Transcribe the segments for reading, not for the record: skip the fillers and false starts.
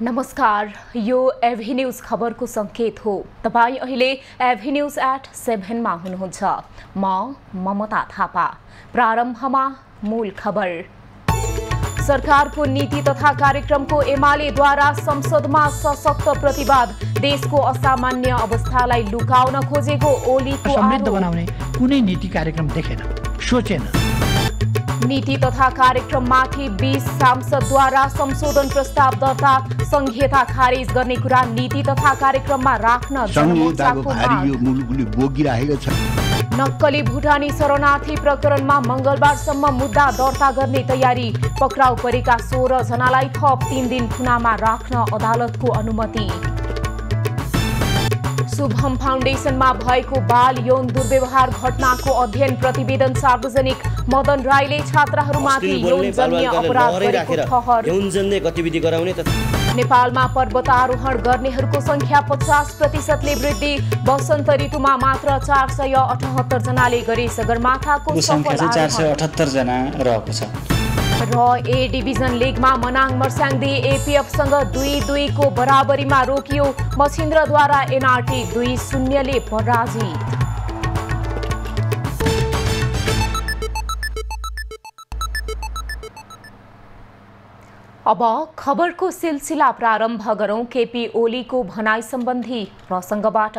नमस्कार, यो एभी न्यूज खबरको संकेत हो। तपाई अहिले एभी न्यूज @7 मा हुनुहुन्छ। म ममता थापा। प्रारम्भमा मूल खबर। सरकारको नीति तथा कार्यक्रमको एमालेद्वारा संसदमा सशक्त प्रतिवाद। देशको असामान्य अवस्थालाई लुकाउन खोजेको ओलीको समृद्ध बनाउने कुनै नीति कार्यक्रम देखेन, सोचेन। नीति तथा कार्यक्रममाथि 20 सांसदद्वारा संशोधन प्रस्ताव दर्ता। संहिता खारेज गर्ने कुरा नीति तथा कार्यक्रममा राख्न जनमोर्चाको माग। नक्कली भुटानी शरणार्थी प्रकरणमा मंगलबारसम्म मुद्दा दर्ता गर्ने तयारी। पक्राउ परेका 16 जनालाई थप 3 दिन थुनामा राख्न अदालतको अनुमति। शुभम फाउन्डेसनमा भएको बाल यौन दुर्व्यवहार घटनाको अध्ययन प्रतिवेदन सार्वजनिक। मदन राईले छात्राहरूमाथि यौनजन्य अपराध गरेको ठहर। यौनजन्य गतिविधि गराउने नेपालमा पर्वतारोहण गर्नेहरूको संख्या 50%ले वृद्धि। वसन्त ऋतुमा मात्र 478 जनाले गरे सगरमाथाको सफल आरोहण। 478 जना रहेको छ। र ए डिभिजन लिगमा मनाङ मर्स्याङदी एपीएफसँग 2-2 को बराबरीमा रोकियो। मछिन्द्रद्वारा एनआरटी 2-0 ले पराजित। अब खबरको सिलसिला प्रारम्भ गरौं केपी ओलीको भनाई सम्बन्धी प्रसङ्गबाट।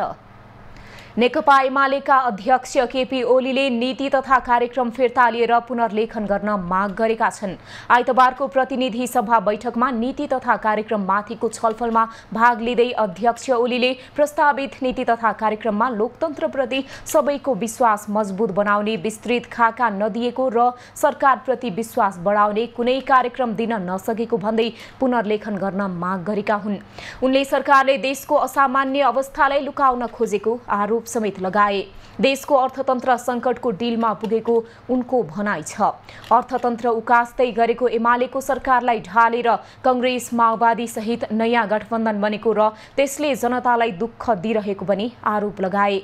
नेकपा एमालेका अध्यक्ष केपी ओलीले नीति तथा कार्यक्रम फिर्ता लिएर पुनर्लेखन गर्न माग गरेका छन्। आइतबारको प्रतिनिधि सभा बैठकमा नीति तथा कार्यक्रम माथिको छलफलमा भाग लिँदै अध्यक्ष ओलीले प्रस्तावित नीति तथा कार्यक्रममा लोकतन्त्रप्रति सबैको विश्वास मजबुत बनाउने, विस्तृत खाका नदिएको र सरकारप्रति विश्वास बढाउने कुनै कार्यक्रम दिन नसकेको भन्दै पुनर्लेखन गर्न माग गरेका हुन्। उनले सरकारले देशको असामान्य अवस्थालाई लुकाउन खोजेको आरोप समेत लगाए। देशको अर्थतन्त्र संकटको डिलमा पुगेको उनको भनाइ छ। अर्थतन्त्र उकास्दै गरेको एमालेको सरकारलाई ढालेर कांग्रेस माओवादी सहित नयाँ गठबन्धन बनेको र त्यसले जनतालाई दुःख दिइरहेको पनि आरोप लगाए।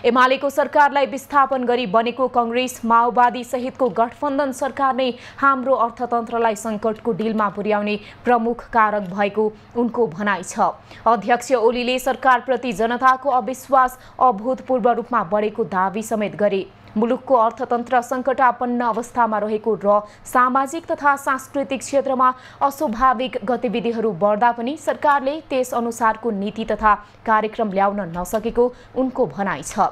एमालेको सरकारलाई विस्थापन गरी बनेको कांग्रेस माओवादी सहितको गठबन्धन सरकार नै हाम्रो अर्थतन्त्रलाई संकटको डिलमा पुर्याउने प्रमुख कारक भएको उनको भनाइ छ। अध्यक्ष ओलीले सरकारप्रति जनताको अविश्वास अभूतपूर्व रूपमा बढेको दावी समेत गरे। मुलुकको अर्थतन्त्र संकटापन्न अवस्थामा रहेको र सामाजिक तथा सांस्कृतिक क्षेत्रमा अस्वाभाविक गतिविधिहरू बढ्दा पनि सरकारले त्यस अनुसारको नीति तथा कार्यक्रम ल्याउन नसकेको उनको भनाइ छ।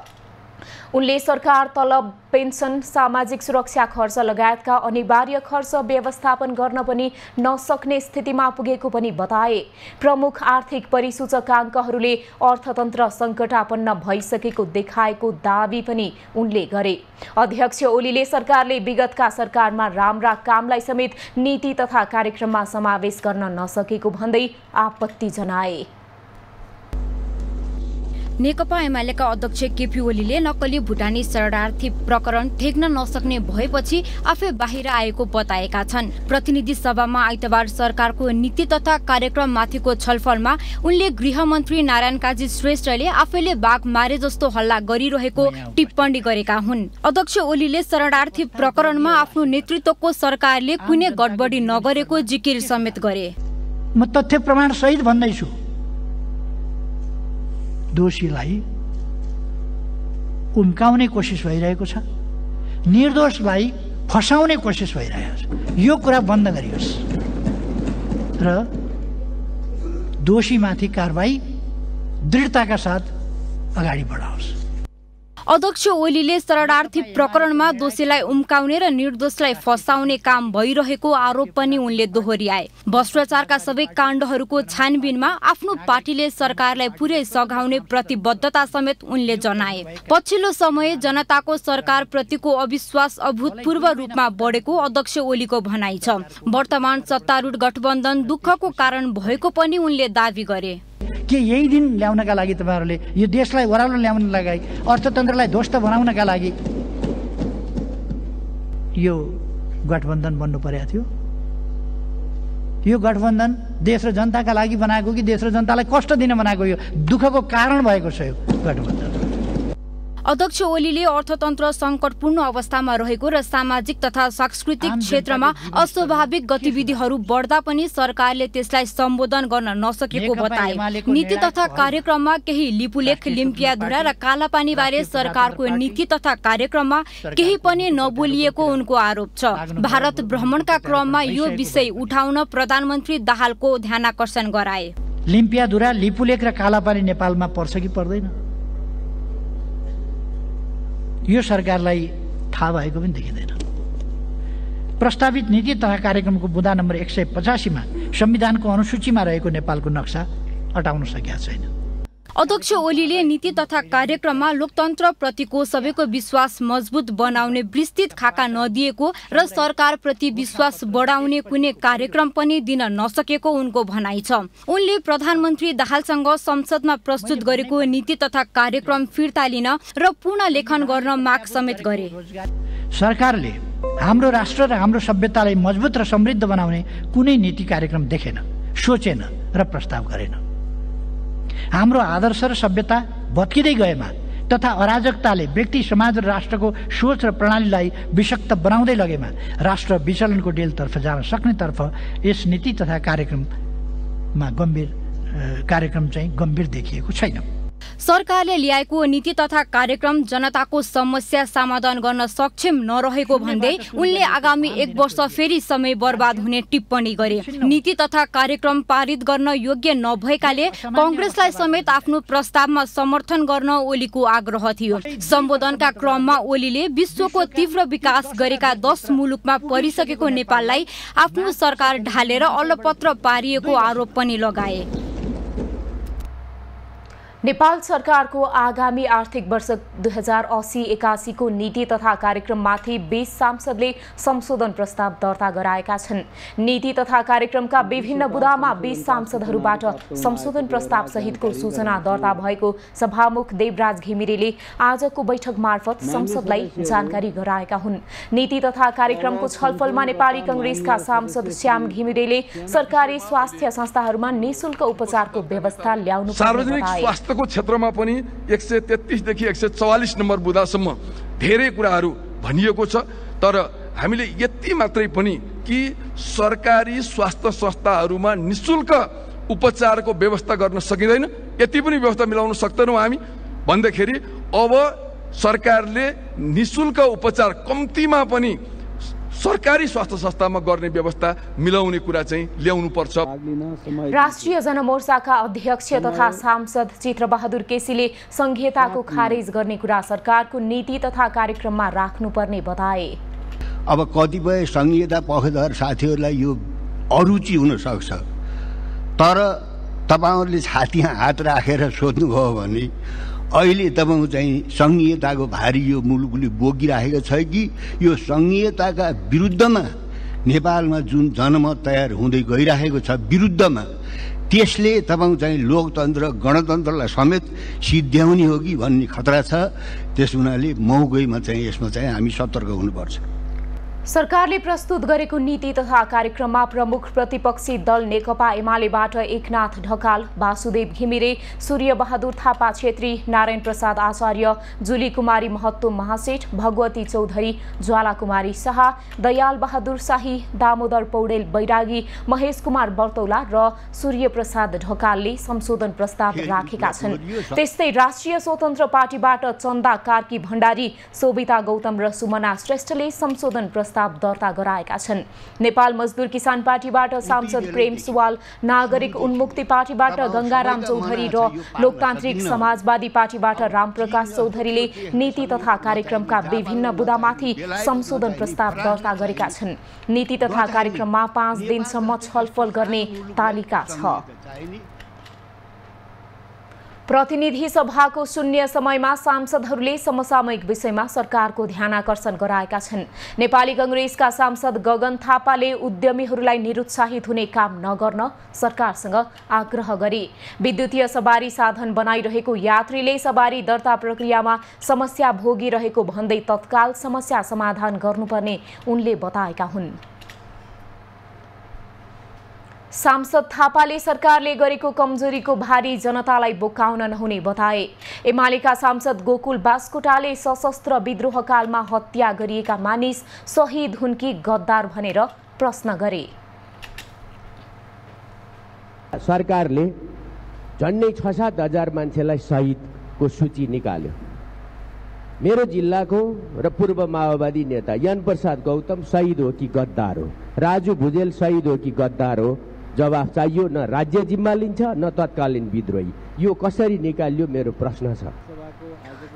उनले सरकार तलब, पेन्सन, सामाजिक सुरक्षा खर्च लगायतका अनिवार्य खर्च व्यवस्थापन गर्न पनि नसक्ने स्थितिमा पुगेको पनि बताए। प्रमुख आर्थिक परिसूचकाङ्कहरूले अर्थतन्त्र संकटापन्न भइसकेको देखाएको दावी पनि उनले गरे। अध्यक्ष ओलीले सरकारले विगतका सरकारमा राम्रा कामलाई समेत नीति तथा कार्यक्रममा समावेश गर्न नसकेको भन्दै आपत्ति जनाए। नेकपा एमालेका अध्यक्ष केपी ओलीले नक्कली भुटानी शरणार्थी प्रकरण ठेक्न नसक्ने भएपछि आफै बाहिर आएको बताएका छन्। प्रतिनिधि सभामा आइतबार सरकारको नीति तथा कार्यक्रम माथिको छलफलमा उनले गृहमन्त्री नारायण काजी श्रेष्ठले आफैले बाघ मारे जस्तो हल्ला गरिरहेको टिप्पणी गरेका हुन्। अध्यक्ष ओलीले शरणार्थी प्रकरणमा आफ्नो नेतृत्वको सरकारले कुनै गडबडी नगरेको जिकिर समेत गरे। म तथ्य प्रमाण सहित भन्दैछु, दोषीलाई उम्काउने कोसिस भइरहेको छ, निर्दोषलाई फसाउने कोसिस भइरहेको छ। यो कुरा बन्द गरियोस् र दोषीमाथि कारबाही दृढताका साथ अगाडि बढाओस्। अध्यक्ष ओलीले शरणार्थी प्रकरणमा दोषीलाई उम्काउने र निर्दोषलाई फसाउने काम भइरहेको आरोप पनि उनले दोहोर्याए। भ्रष्टाचारका सबै काण्डहरूको छानबिनमा आफ्नो पार्टीले सरकारलाई पुरै सघाउने प्रतिबद्धता समेत उनले जनाए। पछिल्लो समय जनताको सरकारप्रतिको अविश्वास अभूतपूर्व रूपमा बढेको अध्यक्ष ओलीको भनाइ छ। वर्तमान सत्तारूढ गठबन्धन दुःखको कारण भएको पनि उनले दावी गरे। के यही दिन ल्याउनका लागि तपाईहरुले यो देशलाई ओह्रालो ल्याउनका लागि, अर्थतन्त्रलाई ध्वस्त बनाउनका लागि यो गठबन्धन बन्नु पर्या थियो? यो गठबन्धन देश र जनताका लागि बनाएको कि देश र जनतालाई कष्ट दिन बनाएको? यो दुःखको कारण भएको छ यो गठबन्धन। अध्यक्ष ओलीले अर्थतन्त्र सङ्कटपूर्ण अवस्थामा रहेको र सामाजिक तथा सांस्कृतिक क्षेत्रमा अस्वाभाविक गतिविधिहरू बढ्दा पनि सरकारले त्यसलाई सम्बोधन गर्न नसकेको बताए। नीति तथा कार्यक्रममा केही लिपुलेख, लिम्पियाधुरा र कालापानी बारे सरकारको नीति तथा कार्यक्रममा केही पनि नबोलिएको उनको आरोप छ। भारत भ्रमणका क्रममा यो विषय उठाउन प्रधानमन्त्री दाहालको ध्यानाकर्षण गराए। लिम्पियाधुरा, लिपुलेख र कालापानी नेपालमा पर्छ कि पर्दैन यो सरकारलाई थाहा भएको पनि देखिँदैन। प्रस्तावित नीति तथा कार्यक्रमको बुँदा नम्बर 185 मा संविधानको अनुसूचीमा रहेको नेपालको नक्सा हटाउन सकेका छैन। अध्यक्ष ओलीले नीति तथा कार्यक्रममा लोकतन्त्र प्रतिको सबैको विश्वास मजबुत बनाउने विस्तृत खाका नदिएको र सरकारप्रति विश्वास बढाउने कुनै कार्यक्रम पनि दिन नसकेको उनको भनाइ छ। उनले प्रधानमन्त्री दाहालसँग संसदमा प्रस्तुत गरेको नीति तथा कार्यक्रम फिर्ता लिन र पुनः लेखन गर्न माग समेत गरे। सरकारले हाम्रो राष्ट्र र हाम्रो सभ्यतालाई मजबुत र समृद्ध बनाउने कुनै नीति कार्यक्रम देखेन, सोचेन र प्रस्ताव गरेन। हाम्रो आदर्श र सभ्यता भत्किँदै गएमा तथा अराजकताले व्यक्ति, समाज र राष्ट्रको सोच र प्रणालीलाई विषक्त बनाउँदै लगेमा राष्ट्र विचलनको डेलतर्फ जान सक्नेतर्फ यस नीति तथा कार्यक्रममा गम्भीर देखिएको छैन। सरकारले ल्याएको नीति तथा कार्यक्रम जनताको समस्या समाधान गर्न सक्षम नरहेको भन्दै उनले आगामी 1 वर्ष फेरि समय बर्बाद हुने टिप्पणी गरे। नीति तथा कार्यक्रम पारित गर्न योग्य नभएकाले कांग्रेसलाई समेत आफ्नो प्रस्तावमा समर्थन गर्न ओलीको आग्रह थियो। सम्बोधनका क्रममा ओलीले विश्वको तीव्र विकास गरेका 10 मुलुकमा परिसकेको नेपाललाई आफ्नो सरकार ढालेर अलपत्र पारिएको आरोप पनि लगाए। नेपाल सरकारको आगामी आर्थिक वर्ष 2080-81 को नीति तथा कार्यक्रममाथि 20 सांसदले संशोधन प्रस्ताव दर्ता गराएका छन्। नीति तथा कार्यक्रमका विभिन्न बुँदामा 20 सांसदहरूबाट संशोधन प्रस्ताव सहितको सूचना दर्ता भएको सभामुख देवराज घिमिरेले आजको बैठक मार्फत संसदलाई जानकारी गराएका हुन्। नीति तथा कार्यक्रमको छलफलमा नेपाली कांग्रेसका सांसद श्याम घिमिरेले सरकारी स्वास्थ्य संस्थाहरूमा निःशुल्क उपचारको व्यवस्था ल्याउनु पर्ने को क्षेत्रमा पनि 133 देखि 144 नम्बर बुँदासम्म धेरै कुराहरू भनिएको छ। तर हामीले यति मात्रै पनि कि सरकारी स्वास्थ्य संस्थाहरूमा निःशुल्क उपचारको व्यवस्था गर्न सकिँदैन, यति पनि व्यवस्था मिलाउन सक्दैनौँ हामी भन्दाखेरि अब सरकारले निःशुल्क उपचार कम्तीमा पनि सरकारी स्वास्थ्य संस्थामा गर्ने व्यवस्था मिलाउने कुरा चाहिँ ल्याउनु पर्छ। राष्ट्रिय जनमोर्चाका अध्यक्ष तथा सांसद चित्रबहादुर केसीले संघीयताको खारेज गर्ने कुरा सरकारको नीति तथा कार्यक्रममा राख्नुपर्ने बताए। अब कतिपय संघीयता पक्षधर साथीहरूलाई यो अरुचि हुन सक्छ, तर तपाईहरुले छातीमा हात राखेर सोध्नुभयो भने अहिले तपाईको चाहिँ संघीयताको भारी यो मुलुकले बोकिराखेको छ कि यो संघीयताका विरुद्धमा नेपालमा जुन जनमत तयार हुँदै गइराखेको छ विरुद्धमा त्यसले तपाईको चाहिँ लोकतन्त्र गणतन्त्रलाई समेत सिद्ध्याउने हो कि भन्ने खतरा छ। त्यस हुनाले मौगैमा चाहिँ यसमा चाहिँ हामी सतर्क हुनुपर्छ। सरकारले प्रस्तुत गरेको नीति तथा कार्यक्रममा प्रमुख प्रतिपक्षी दल नेकपा एमालेबाट एकनाथ ढकाल, वासुदेव घिमिरे, सूर्य बहादुर थापा छेत्री, नारायण प्रसाद आचार्य, जुली कुमारी महत्तो महासेठ, भगवती चौधरी, ज्वाला कुमारी शाह, दयाल बहादुर शाही, दामोदर पौडेल बैरागी, महेश कुमार बर्तौला र सूर्य प्रसाद ढकालले संशोधन प्रस्ताव राखेका छन्। त्यस्तै राष्ट्रिय स्वतन्त्र पार्टीबाट चन्दा कार्की भण्डारी, सोभिता गौतम र सुमना श्रेष्ठले संशोधन प्रस्ताव दर्ता गराएका छन्। नेपाल मजदुर किसान पार्टीबाट सांसद प्रेम सुवाल, नागरिक उन्मुक्ति पार्टीबाट गंगाराम चौधरी र लोकतान्त्रिक समाजवादी पार्टीबाट रामप्रकाश चौधरीले नीति तथा कार्यक्रमका विभिन्न बुँदामाथि संशोधन प्रस्ताव दर्ता गरेका छन्। नीति तथा कार्यक्रममा 5 दिनसम्म छलफल गर्ने तालिका छ। प्रतिनिधि सभाको शून्य समयमा सांसदहरूले समसामयिक विषयमा सरकारको ध्यानाकर्षण गराएका छन्। नेपाली कांग्रेसका सांसद गगन थापाले उद्यमीहरूलाई निरुत्साहित हुने काम नगर्न सरकारसँग आग्रह गरे। विद्युतीय सवारी साधन बनाइरहेको यात्रीले सवारी दर्ता प्रक्रियामा समस्या भोगिरहेको भन्दै तत्काल समस्या समाधान गर्नुपर्ने उनले बताएका हुन्। सांसद थापाले सरकारले गरेको कमजोरीको भारी जनतालाई बोकाउन नहुने बताए। एमालेका सांसद गोकुल बास्कोटाले सशस्त्र विद्रोहकालमा हत्या गरिएका मानिस शहीद हुन् कि गद्दार भनेर प्रश्न गरे। सरकारले झन्डै 6-7 हजार मान्छेलाई शहीदको सूची निकाल्यो। मेरो जिल्लाको र पूर्व माओवादी नेता यान प्रसाद गौतम शहीद हो कि गद्दार हो? राजु भुजेल शहीद हो कि गद्दार हो? जवाफ चाहियो। न राज्य जिम्मा लिन्छ न तत्कालीन विद्रोही। यो कसरी निकालियो मेरो प्रश्न छ।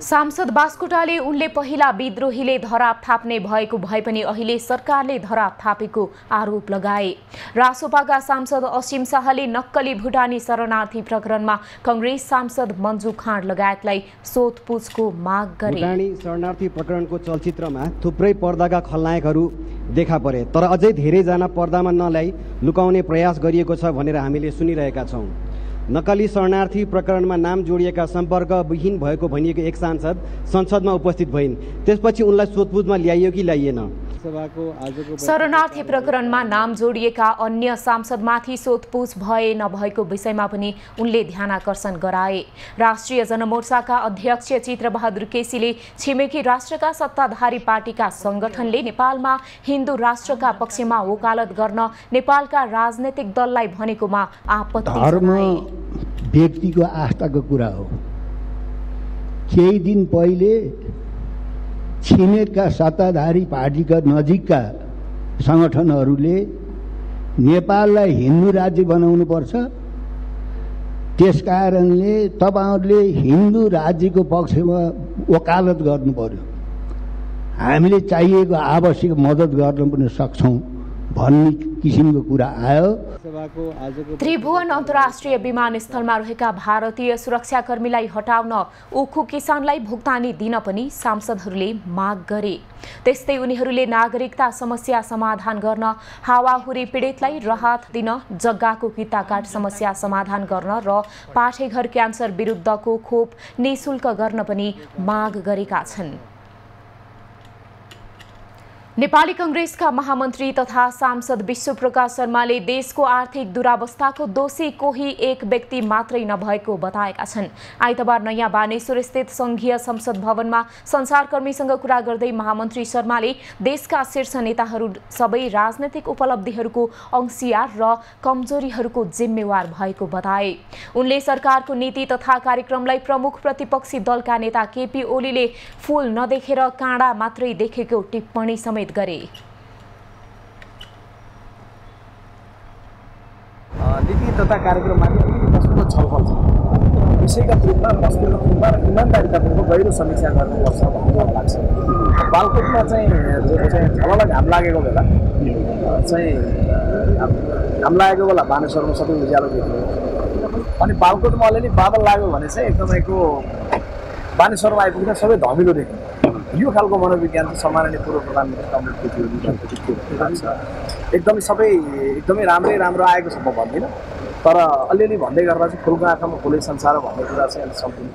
सांसद बास्कोटाले उनले पहिला विद्रोहीले धराप थाप्ने भएको भए पनि अहिले सरकारले धराप थापेको आरोप लगाए। रासोपाका सांसद असीम शाहले नक्कली भुटानी शरणार्थी प्रकरणमा कांग्रेस सांसद मन्जु खाँड लगायतलाई सोधपुछको माग गरे। भुटानी शरणार्थी प्रकरणको चलचित्रमा थुप्रै पर्दाका खलनायकहरू देखा परे, तर अझै धेरैजना पर्दामा नल्याई लुकाउने प्रयास गरिएको छ भनेर हामीले सुनिरहेका छौँ। नक्कली शरणार्थी प्रकरणमा नाम जोडिएका सम्पर्कविहीन भएको भनिएको एक सांसद संसदमा उपस्थित भइन्। त्यसपछि उनलाई सोधपुछमा ल्याइयो कि ल्याइएन? शरणार्थी प्रकरणमा नाम जोडिएका अन्य सांसदमाथि सोधपुछ भए नभएको विषयमा पनि उनले ध्यानाकर्षण गराए। राष्ट्रिय जनमोर्चाका अध्यक्ष चित्रबहादुर केसीले छिमेकी राष्ट्रका सत्ताधारी पार्टीका संगठनले नेपालमा हिन्दू राष्ट्रका पक्षमा वकालत गर्न नेपालका राजनैतिक दललाई भनेकोमा आपत्ति जनाए। व्यक्तिको आस्थाको कुरा हो। केही दिन पहिले छिमेकका सत्ताधारी पार्टीका नजिकका संगठनहरूले नेपाललाई हिन्दू राज्य बनाउनुपर्छ, त्यसकारणले तपाईहरुले हिन्दू राज्यको पक्षमा वकालत गर्नु पर्यो, हामीले चाहिएको आवश्यक मद्दत गर्न पनि सक्छौं भन्ने किसिमको कुरा आयो। त्रिभुवन अन्तर्राष्ट्रिय विमानस्थलमा रहेका भारतीय सुरक्षाकर्मीलाई हटाउन उखु किसानलाई भुक्तानी दिन पनि सांसदहरूले माग गरे। त्यस्तै उनीहरूले नागरिकता समस्या समाधान गर्न, हावाहुरी पीडितलाई राहत दिन, जग्गाको किताकाट समस्या समाधान गर्न र पाठेघर क्यान्सर विरुद्धको खोप निशुल्क गर्न पनि माग गरेका छन्। नेपाली कांग्रेसका महामन्त्री तथा सांसद विश्वप्रकाश शर्माले देशको आर्थिक दुरावस्थाको दोषी कोही एक व्यक्ति मात्रै नभएको बताएका छन्। आइतबार नयाँ बानेश्वर स्थित संघीय संसद भवनमा संसारकर्मीसँग कुरा गर्दै महामन्त्री शर्माले देशका शीर्ष नेताहरू सबै राजनैतिक उपलब्धिहरूको अंशियार र कमजोरीहरूको जिम्मेवार भएको बताए। उनले सरकारको नीति तथा कार्यक्रमलाई प्रमुख प्रतिपक्षी दलका नेता केपी ओलीले फूल नदेखेर काँडा मात्रै देखेको टिप्पणी समेत गरे। नीति तथा कार्यक्रममाथि वस्तुको छलफल छ। विषयका रूपमा वस्तुगत रूपमा र इमानदारीतापूर्वक गहिरो समीक्षा गर्नुपर्छ भन्ने मलाई लाग्छ। बालकोटमा चाहिँ झलल घाम लागेको बेला घाम लागेको बेला बानेश्वरमा सबै उज्यालो देखियो, अनि बालकोटमा अलिअलि बादल लाग्यो भने चाहिँ एकदमैको बानेश्वरमा आइपुग्दा सबै धमिलो देखियो। यो खालको मनोविज्ञान चाहिँ सम्माननीय पूर्व प्रधानमन्त्री एकदमै सबै एकदमै राम्रो आएको छ म भन्दिनँ, तर अलिअलि भन्दै गर्दा चाहिँ फुलको आँखामा फुलै संसार भन्ने कुरा चाहिँ अलिक सम्पूर्ण।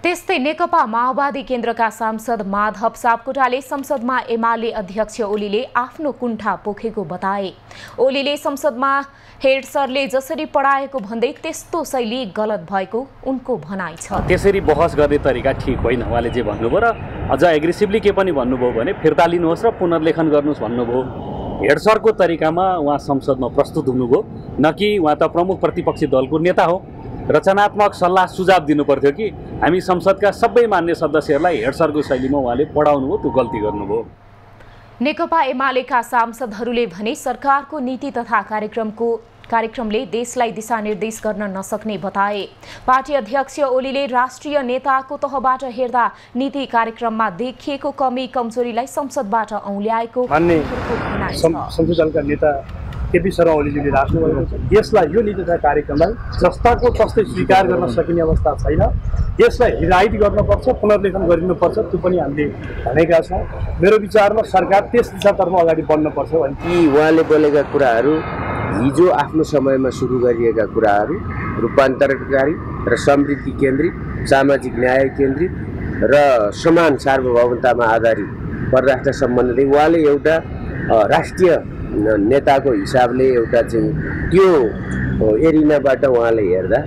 त्यस्तै नेकपा माओवादी केन्द्रका सांसद माधव सापकोटाले संसदमा एमाले अध्यक्ष ओलीले आफ्नो कुण्ठा पोखेको बताए। ओलीले संसदमा हेड सरले जसरी पढाएको भन्दै त्यस्तो शैली गलत भएको उनको भनाइ छ। त्यसरी बहस गर्ने तरिका ठिक होइन। उहाँले जे भन्नुभयो र अझ एग्रेसिभली के पनि भन्नुभयो भने फिर्ता लिनुहोस् र पुनर्लेखन गर्नुहोस् भन्नुभयो। हेड सरको तरिकामा उहाँ संसदमा प्रस्तुत हुनुभयो, न कि उहाँ त प्रमुख प्रतिपक्षी दलको नेता हो। रचनात्मक सल्लाह सुझाव दिनु पर्थ्यो कि हामी संसदका सबै मान्य सदस्यहरूलाई हेड सरको शैलीमा उहाँले पढाउनु हो, त्यो गल्ती गर्नुभयो। नेकपा एमालेका सांसदहरूले भने सरकारको नीति तथा कार्यक्रमले देशलाई दिशानिर्देश गर्न नसक्ने बताए। पार्टी अध्यक्ष ओलीले राष्ट्रिय नेताको तहबाट हेर्दा नीति कार्यक्रममा देखिएको कमी कमजोरीलाई संसदबाट औल्याएको संसद दलका नेता केपी शर्मा ओलीजीले राख्नुभएको छ। देशलाई यो नीति तथा कार्यक्रमलाई जस्ताको तस्तै स्वीकार गर्न सकिने अवस्था छैन। देशलाई हिराइट गर्नुपर्छ, पुनर्लेखन गरिनुपर्छ, त्यो पनि हामीले भनेका छौँ। मेरो विचारमा सरकार त्यस दिशातर्फ अगाडि बढ्नुपर्छ भने कि उहाँले बोलेका कुराहरू हिजो आफ्नो समयमा सुरु गरिएका कुराहरू रूपान्तरणकारी र समृद्धि केन्द्रित, सामाजिक न्याय केन्द्रित र समान सार्वभौमतामा आधारित परराष्ट्र सम्बन्धले उहाँले एउटा राष्ट्रिय नेताको हिसाबले एउटा चाहिँ त्यो एरिनाबाट उहाँले हेर्दा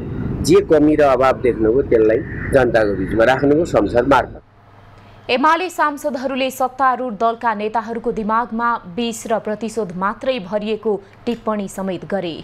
जे कमी र अभाव देख्नुभयो त्यसलाई जनताको बिचमा राख्नुभयो संसद मार्फत। एमाले सांसदहरूले सत्तारूढ दलका नेताहरूको दिमागमा 20 र प्रतिशोध मात्रै भरिएको टिप्पणी समेत गरे।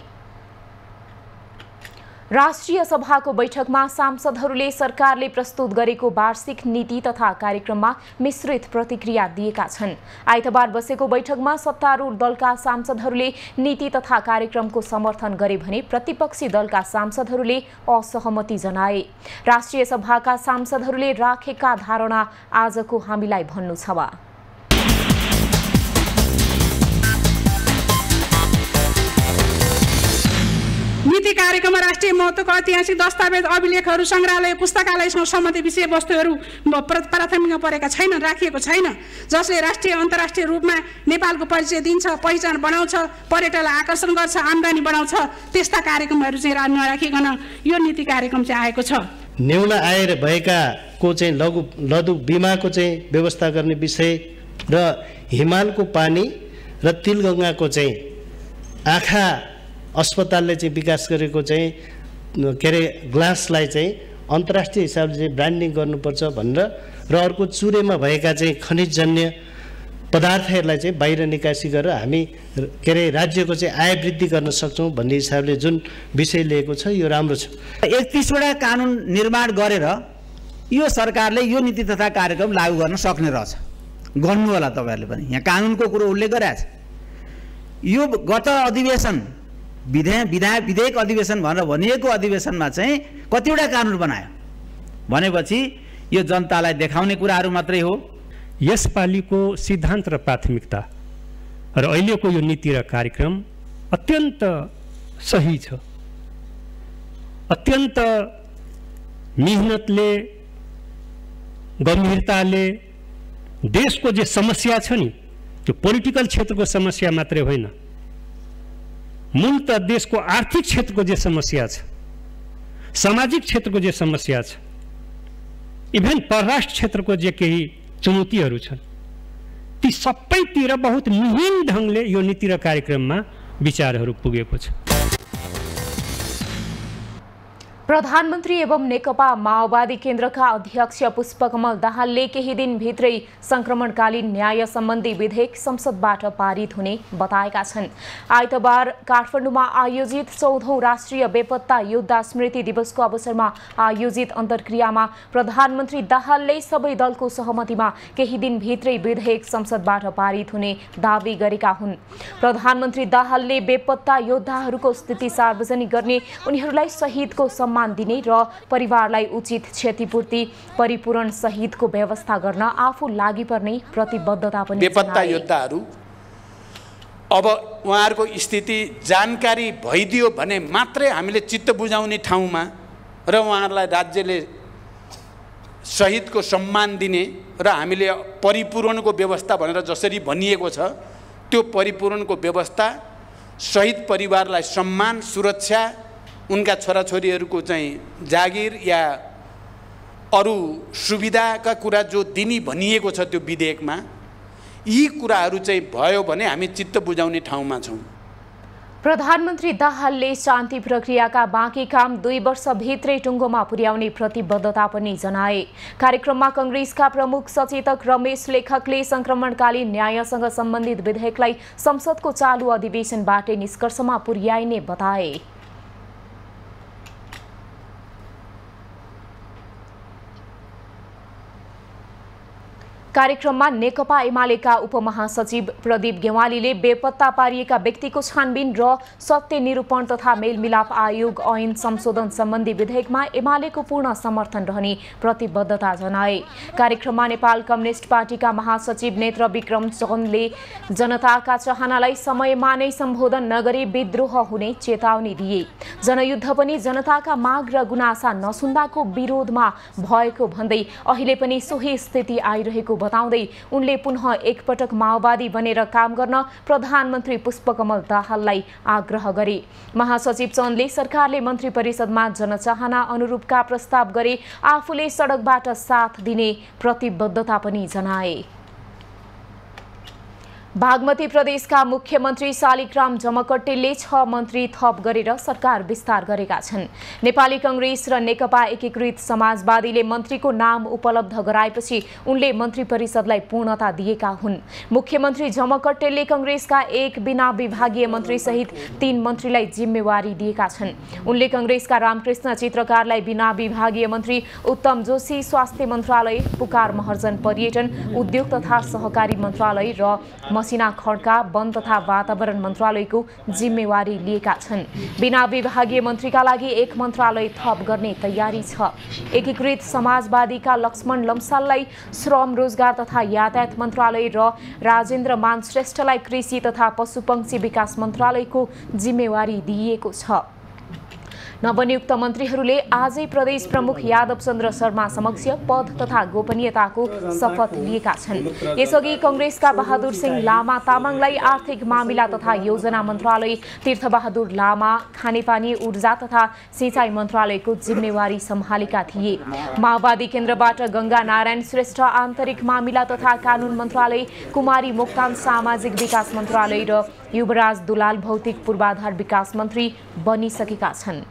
राष्ट्रिय सभाको बैठकमा सांसदहरूले सरकारले प्रस्तुत गरेको वार्षिक नीति तथा कार्यक्रममा मिश्रित प्रतिक्रिया दिएका छन्। आइतबार बसेको बैठकमा सत्तारूढ दलका सांसदहरूले नीति तथा कार्यक्रमको समर्थन गरे भने प्रतिपक्षी दलका सांसदहरूले असहमति जनाए। राष्ट्रिय सभाका सांसदहरूले राखेका धारणा आजको हामीलाई भन्नु छ। नीति कार्यक्रममा राष्ट्रिय महत्त्वको ऐतिहासिक दस्तावेज, अभिलेखहरू, सङ्ग्रहालय, पुस्तकालयसँग सम्बन्धित विषयवस्तुहरू प्राथमिकमा परेका छैनन्, राखिएको छैन, जसले राष्ट्रिय अन्तर्राष्ट्रिय रूपमा नेपालको परिचय दिन्छ, पहिचान बनाउँछ, पर्यटकलाई आकर्षण गर्छ, आम्दानी बढाउँछ। त्यस्ता कार्यक्रमहरू चाहिँ नराखिकन यो नीति कार्यक्रम चाहिँ आएको छ। न्यून आय भएकाको चाहिँ लघु बिमाको चाहिँ व्यवस्था गर्ने विषय र हिमालको पानी र तिलगङ्गाको चाहिँ आँखा अस्पतालले चाहिँ विकास गरेको चाहिँ के अरे ग्लासलाई चाहिँ अन्तर्राष्ट्रिय हिसाबले चाहिँ ब्रान्डिङ गर्नुपर्छ भनेर र अर्को चुरेमा भएका चाहिँ खनिजजन्य पदार्थहरूलाई चाहिँ बाहिर निकासी गरेर हामी के अरे राज्यको चाहिँ आय वृद्धि गर्न सक्छौँ भन्ने हिसाबले जुन विषय लिएको छ यो राम्रो छ। 31वटा कानुन निर्माण गरेर यो सरकारले यो नीति तथा कार्यक्रम लागू गर्न सक्ने रहेछ। गर्नु होला तपाईँहरूले पनि। यहाँ कानुनको कुरो उल्लेख गरेको छ। यो गत अधिवेशन विधेयक अधिवेशन भनेर भनिएको अधिवेशनमा चाहिँ कतिवटा कानुन बनायो भनेपछि यो जनतालाई देखाउने कुराहरू मात्रै हो। यसपालिको सिद्धान्त र प्राथमिकता र अहिलेको यो नीति र कार्यक्रम अत्यन्त सही छ। अत्यन्त मेहनतले, गम्भीरताले देशको जे समस्या छ नि त्यो पोलिटिकल क्षेत्रको समस्या मात्रै होइन, मूलत देशको आर्थिक क्षेत्रको जे समस्या छ, सामाजिक क्षेत्रको जे समस्या छ, इभन परराष्ट्र क्षेत्रको जे केही चुनौतीहरू छन् ती सबैतिर बहुत मिहिन ढङ्गले यो नीति र कार्यक्रममा विचारहरू पुगेको छ। प्रधानमन्त्री एवं नेकपा माओवादी केन्द्रका अध्यक्ष पुष्पकमल दाहालले केही दिनभित्रै संक्रमणकालीन न्याय सम्बन्धी विधेयक संसदबाट पारित हुने बताएका छन्। आइतबार काठमाडौँमा आयोजित 14औं राष्ट्रिय बेपत्ता योद्धा स्मृति दिवसको अवसरमा आयोजित अन्तर्क्रियामा प्रधानमन्त्री दाहालले सबै दलको सहमतिमा केही दिनभित्रै विधेयक संसदबाट पारित हुने दावी गरेका हुन्। प्रधानमन्त्री दाहालले बेपत्ता योद्धाहरूको स्थिति सार्वजनिक गर्ने, उनीहरूलाई शहीदको सम्मान दिने र परिवारलाई उचित क्षतिपूर्ति परिपूरण सहितको व्यवस्था गर्न आफू लागि पर्ने प्रतिबद्धता पनि बेपत्ता योद्धाहरू अब उहाँहरूको स्थिति जानकारी भइदियो भने मात्रै हामीले चित्त बुझाउने ठाउँमा र उहाँहरूलाई राज्यले शहीदको सम्मान दिने र हामीले परिपूरणको व्यवस्था भनेर जसरी भनिएको छ त्यो परिपूरणको व्यवस्था, शहीद परिवारलाई सम्मान, सुरक्षा, उनका छोराछोरीहरूको चाहिँ जागिर या अरू सुविधाका कुरा जो दिने भनिएको छ त्यो विधेयकमा, यी कुराहरू चाहिँ भयो भने हामी चित्त बुझाउने ठाउँमा छौँ। प्रधानमन्त्री दाहालले शान्ति प्रक्रियाका बाँकी काम 2 वर्षभित्रै टुङ्गोमा पुर्याउने प्रतिबद्धता पनि जनाए। कार्यक्रममा कांग्रेसका प्रमुख सचेतक रमेश लेखकले संक्रमणकालीन न्यायसँग सम्बन्धित विधेयकलाई संसदको चालू अधिवेशनबाटै निष्कर्षमा पुर्याइने बताए। कार्यक्रममा नेकपा एमालेका उपमहासचिव प्रदीप गेवालीले बेपत्ता पारिएका व्यक्तिको छानबिन र सत्य निरूपण तथा मेलमिलाप आयोग ऐन संशोधन सम्बन्धी विधेयकमा एमालेको पूर्ण समर्थन रहने प्रतिबद्धता जनाए। कार्यक्रममा नेपाल कम्युनिस्ट पार्टीका महासचिव नेत्र विक्रम चन्दले जनताका चाहनालाई समयमा नै सम्बोधन नगरी विद्रोह हुने चेतावनी दिए। जनयुद्ध पनि जनताका माग र गुनासा नसुन्दाको विरोधमा भएको भन्दै अहिले पनि सोही स्थिति आइरहेको बताउँदै उनले पुनः एकपटक माओवादी बनेर काम गर्न प्रधानमन्त्री पुष्पकमल दाहाललाई आग्रह गरे। महासचिव चन्दले सरकारले मन्त्री परिषदमा जनचाहना अनुरूपका प्रस्ताव गरे आफूले सडकबाट साथ दिने प्रतिबद्धता पनि जनाए। बागमती प्रदेशका मुख्यमन्त्री शालिग्राम जमकट्टेले 6 मन्त्री थप गरेर सरकार विस्तार गरेका छन्। नेपाली कांग्रेस र नेकपा एकीकृत समाजवादीले मन्त्रीको नाम उपलब्ध गराएपछि उनले मन्त्री परिषदलाई पूर्णता दिएका हुन्। मुख्यमन्त्री जमकट्टेले कांग्रेसका 1 बिना विभागीय मन्त्री सहित 3 मन्त्रीलाई जिम्मेवारी दिएका छन्। उनले कांग्रेसका रामकृष्ण चित्रकारलाई बिना विभागीय मन्त्री, उत्तम जोशी स्वास्थ्य मन्त्रालय, पुकार महर्जन पर्यटन, उद्योग तथा सहकारी मन्त्रालय र मसिना खड्का वन तथा वातावरण मन्त्रालयको जिम्मेवारी लिएका छन्। बिना विभागीय मन्त्रीका लागि 1 मन्त्रालय थप गर्ने तयारी छ। एकीकृत समाजवादीका लक्ष्मण लम्साललाई श्रम रोजगार तथा यातायात मन्त्रालय र राजेन्द्र मान श्रेष्ठलाई कृषि तथा पशुपक्षी विकास मन्त्रालयको जिम्मेवारी दिइएको छ। नवनियुक्त मन्त्रीहरूले आजै प्रदेश प्रमुख यादव चन्द्र शर्मा समक्ष पद तथा गोपनीयताको शपथ लिएका छन्। यसअघि कांग्रेसका बहादुर सिंह लामा तामाङलाई आर्थिक मामिला तथा योजना मन्त्रालय, तीर्थबहादुर लामा खानेपानी ऊर्जा तथा सिंचाई मन्त्रालयको जिम्मेवारी सम्हालेका थिए। माओवादी केन्द्रबाट गंगा नारायण श्रेष्ठ आन्तरिक मामिला तथा कानून मन्त्रालय, कुमारी मोक्तान सामाजिक विकास मन्त्रालय र युवराज दुलाल भौतिक पूर्वाधार विकास मन्त्री बनिसकेका छन्।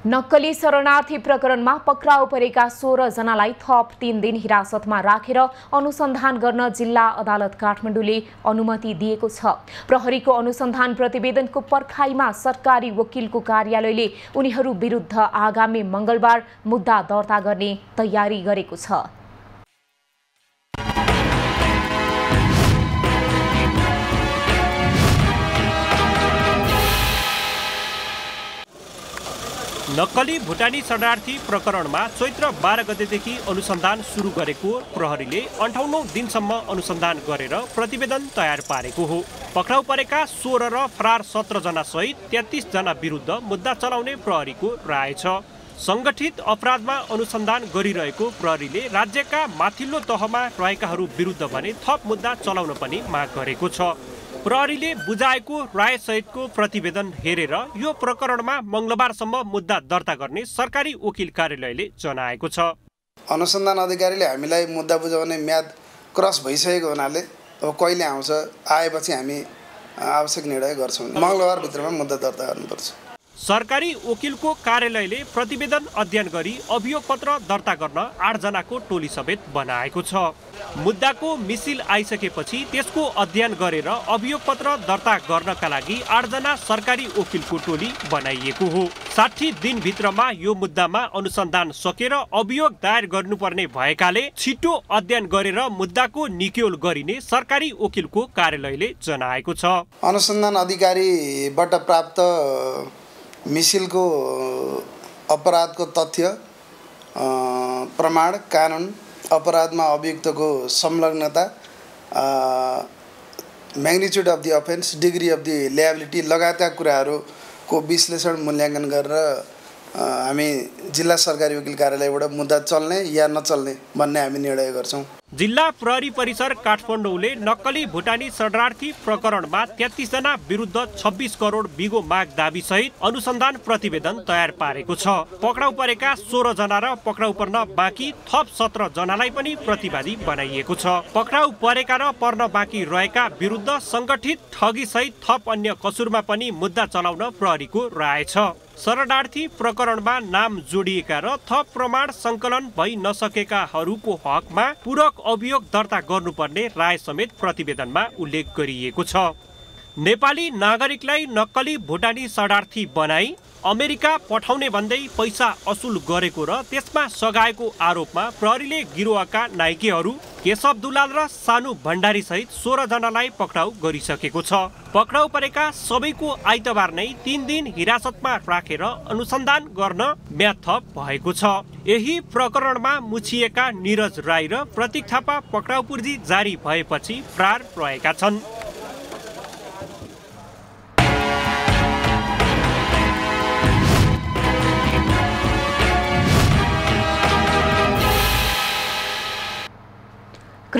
नक्कली शरणार्थी प्रकरणमा पक्राउ परेका 16 जनालाई थप 3 दिन हिरासतमा राखेर अनुसन्धान गर्न जिल्ला अदालत काठमाडौँले अनुमति दिएको छ। प्रहरीको अनुसन्धान प्रतिवेदनको पर्खाइमा सरकारी वकिलको कार्यालयले उनीहरू विरुद्ध आगामी मंगलबार मुद्दा दर्ता गर्ने तयारी गरेको छ। नक्कली भुटानी शरणार्थी प्रकरणमा चैत्र 12 गतेदेखि अनुसन्धान सुरु गरेको प्रहरीले 58औं दिनसम्म अनुसन्धान गरेर प्रतिवेदन तयार पारेको हो। पक्राउ परेका 16 र फरार 17 जना सहित 33 जना विरुद्ध मुद्दा चलाउने प्रहरीको राय छ। संगठित अपराधमा अनुसन्धान गरिरहेको प्रहरीले राज्यका माथिल्लो तहमा रहेकाहरू विरुद्ध भने थप मुद्दा चलाउन पनि माग गरेको छ। प्रहरीले बुझाएको राय सहितको प्रतिवेदन हेरेर यो प्रकरणमा मंगलबारसम्म मुद्दा दर्ता गर्ने सरकारी वकिल कार्यालयले जनाएको छ। अनुसन्धान अधिकारीले हामीलाई मुद्दा बुझाउने म्याद क्रस भइसकेको हुनाले अब कहिले आउँछ, आएपछि हामी आवश्यक निर्णय गर्छौँ। मंगलबार भित्रमा मुद्दा दर्ता गर्नुपर्छ। सरकारी वकिलको कार्यालयले प्रतिवेदन अध्ययन गरी अभियोग पत्र दर्ता गर्न 8 जनाको टोली समेत बनाएको छ। मुद्दाको मिसिल आइसकेपछि त्यसको अध्ययन गरेर अभियोग पत्र दर्ता गर्नका लागि 8 जना सरकारी वकिलको टोली बनाइएको हो। 60 दिनभित्रमा यो मुद्दामा अनुसन्धान सकेर अभियोग दायर गर्नुपर्ने भएकाले छिटो अध्ययन गरेर मुद्दाको निक्योल गरिने सरकारी वकिलको कार्यालयले जनाएको छ। अनुसन्धान अधिकारीबाट प्राप्त मिसिलको अपराधको तथ्य, प्रमाण, कानुन, अपराधमा अभियुक्तको संलग्नता, magnitude of the offence, degree of the liability लगायतका कुराहरूको विश्लेषण मूल्याङ्कन गरेर हामी जिल्ला सरकारी वकिल कार्यालयबाट मुद्दा चल्ने या नचल्ने भन्ने हामी निर्णय गर्छौँ। जिल्ला प्रहरी परिसर काठमाडौँले नक्कली भुटानी शरणार्थी प्रकरणमा 33 जना विरुद्ध 26 करोड बिगो माग दाबी सहित अनुसन्धान प्रतिवेदन तयार पारेको छ। पक्राउ परेका 16 जना र पक्राउ पर्न बाँकी थप 17 जनालाई पनि प्रतिवादी बनाइएको छ। पक्राउ परेका र पर्न बाँकी रहेका विरुद्ध संगठित ठगी सहित थप अन्य कसुरमा पनि मुद्दा चलाउन प्रहरीको राय छ। शरणार्थी प्रकरणमा नाम जोडिएका र थप प्रमाण संकलन भइ नसकेकाहरूको हकमा पूरक अभियोग दर्ता गर्नुपर्ने राय समेत प्रतिवेदनमा उल्लेख गरिएको छ। नेपाली नागरिकलाई नक्कली भुटानी शरणार्थी बनाई अमेरिका पठाउने भन्दै पैसा असुल गरेको र त्यसमा सघाएको आरोपमा प्रहरीले गिरोहका नाइकेहरू केशव दुलाल र सानु भण्डारी सहित 16 जनालाई पक्राउ गरिसकेको छ। पक्राउ परेका सबैको आइतबार नै 3 दिन हिरासतमा राखेर अनुसन्धान गर्न म्याद थप भएको छ। यही प्रकरणमा मुछिएका निरज राई र प्रतीक थापा पक्राउ पूर्जी जारी भएपछि फरार रहेका छन्।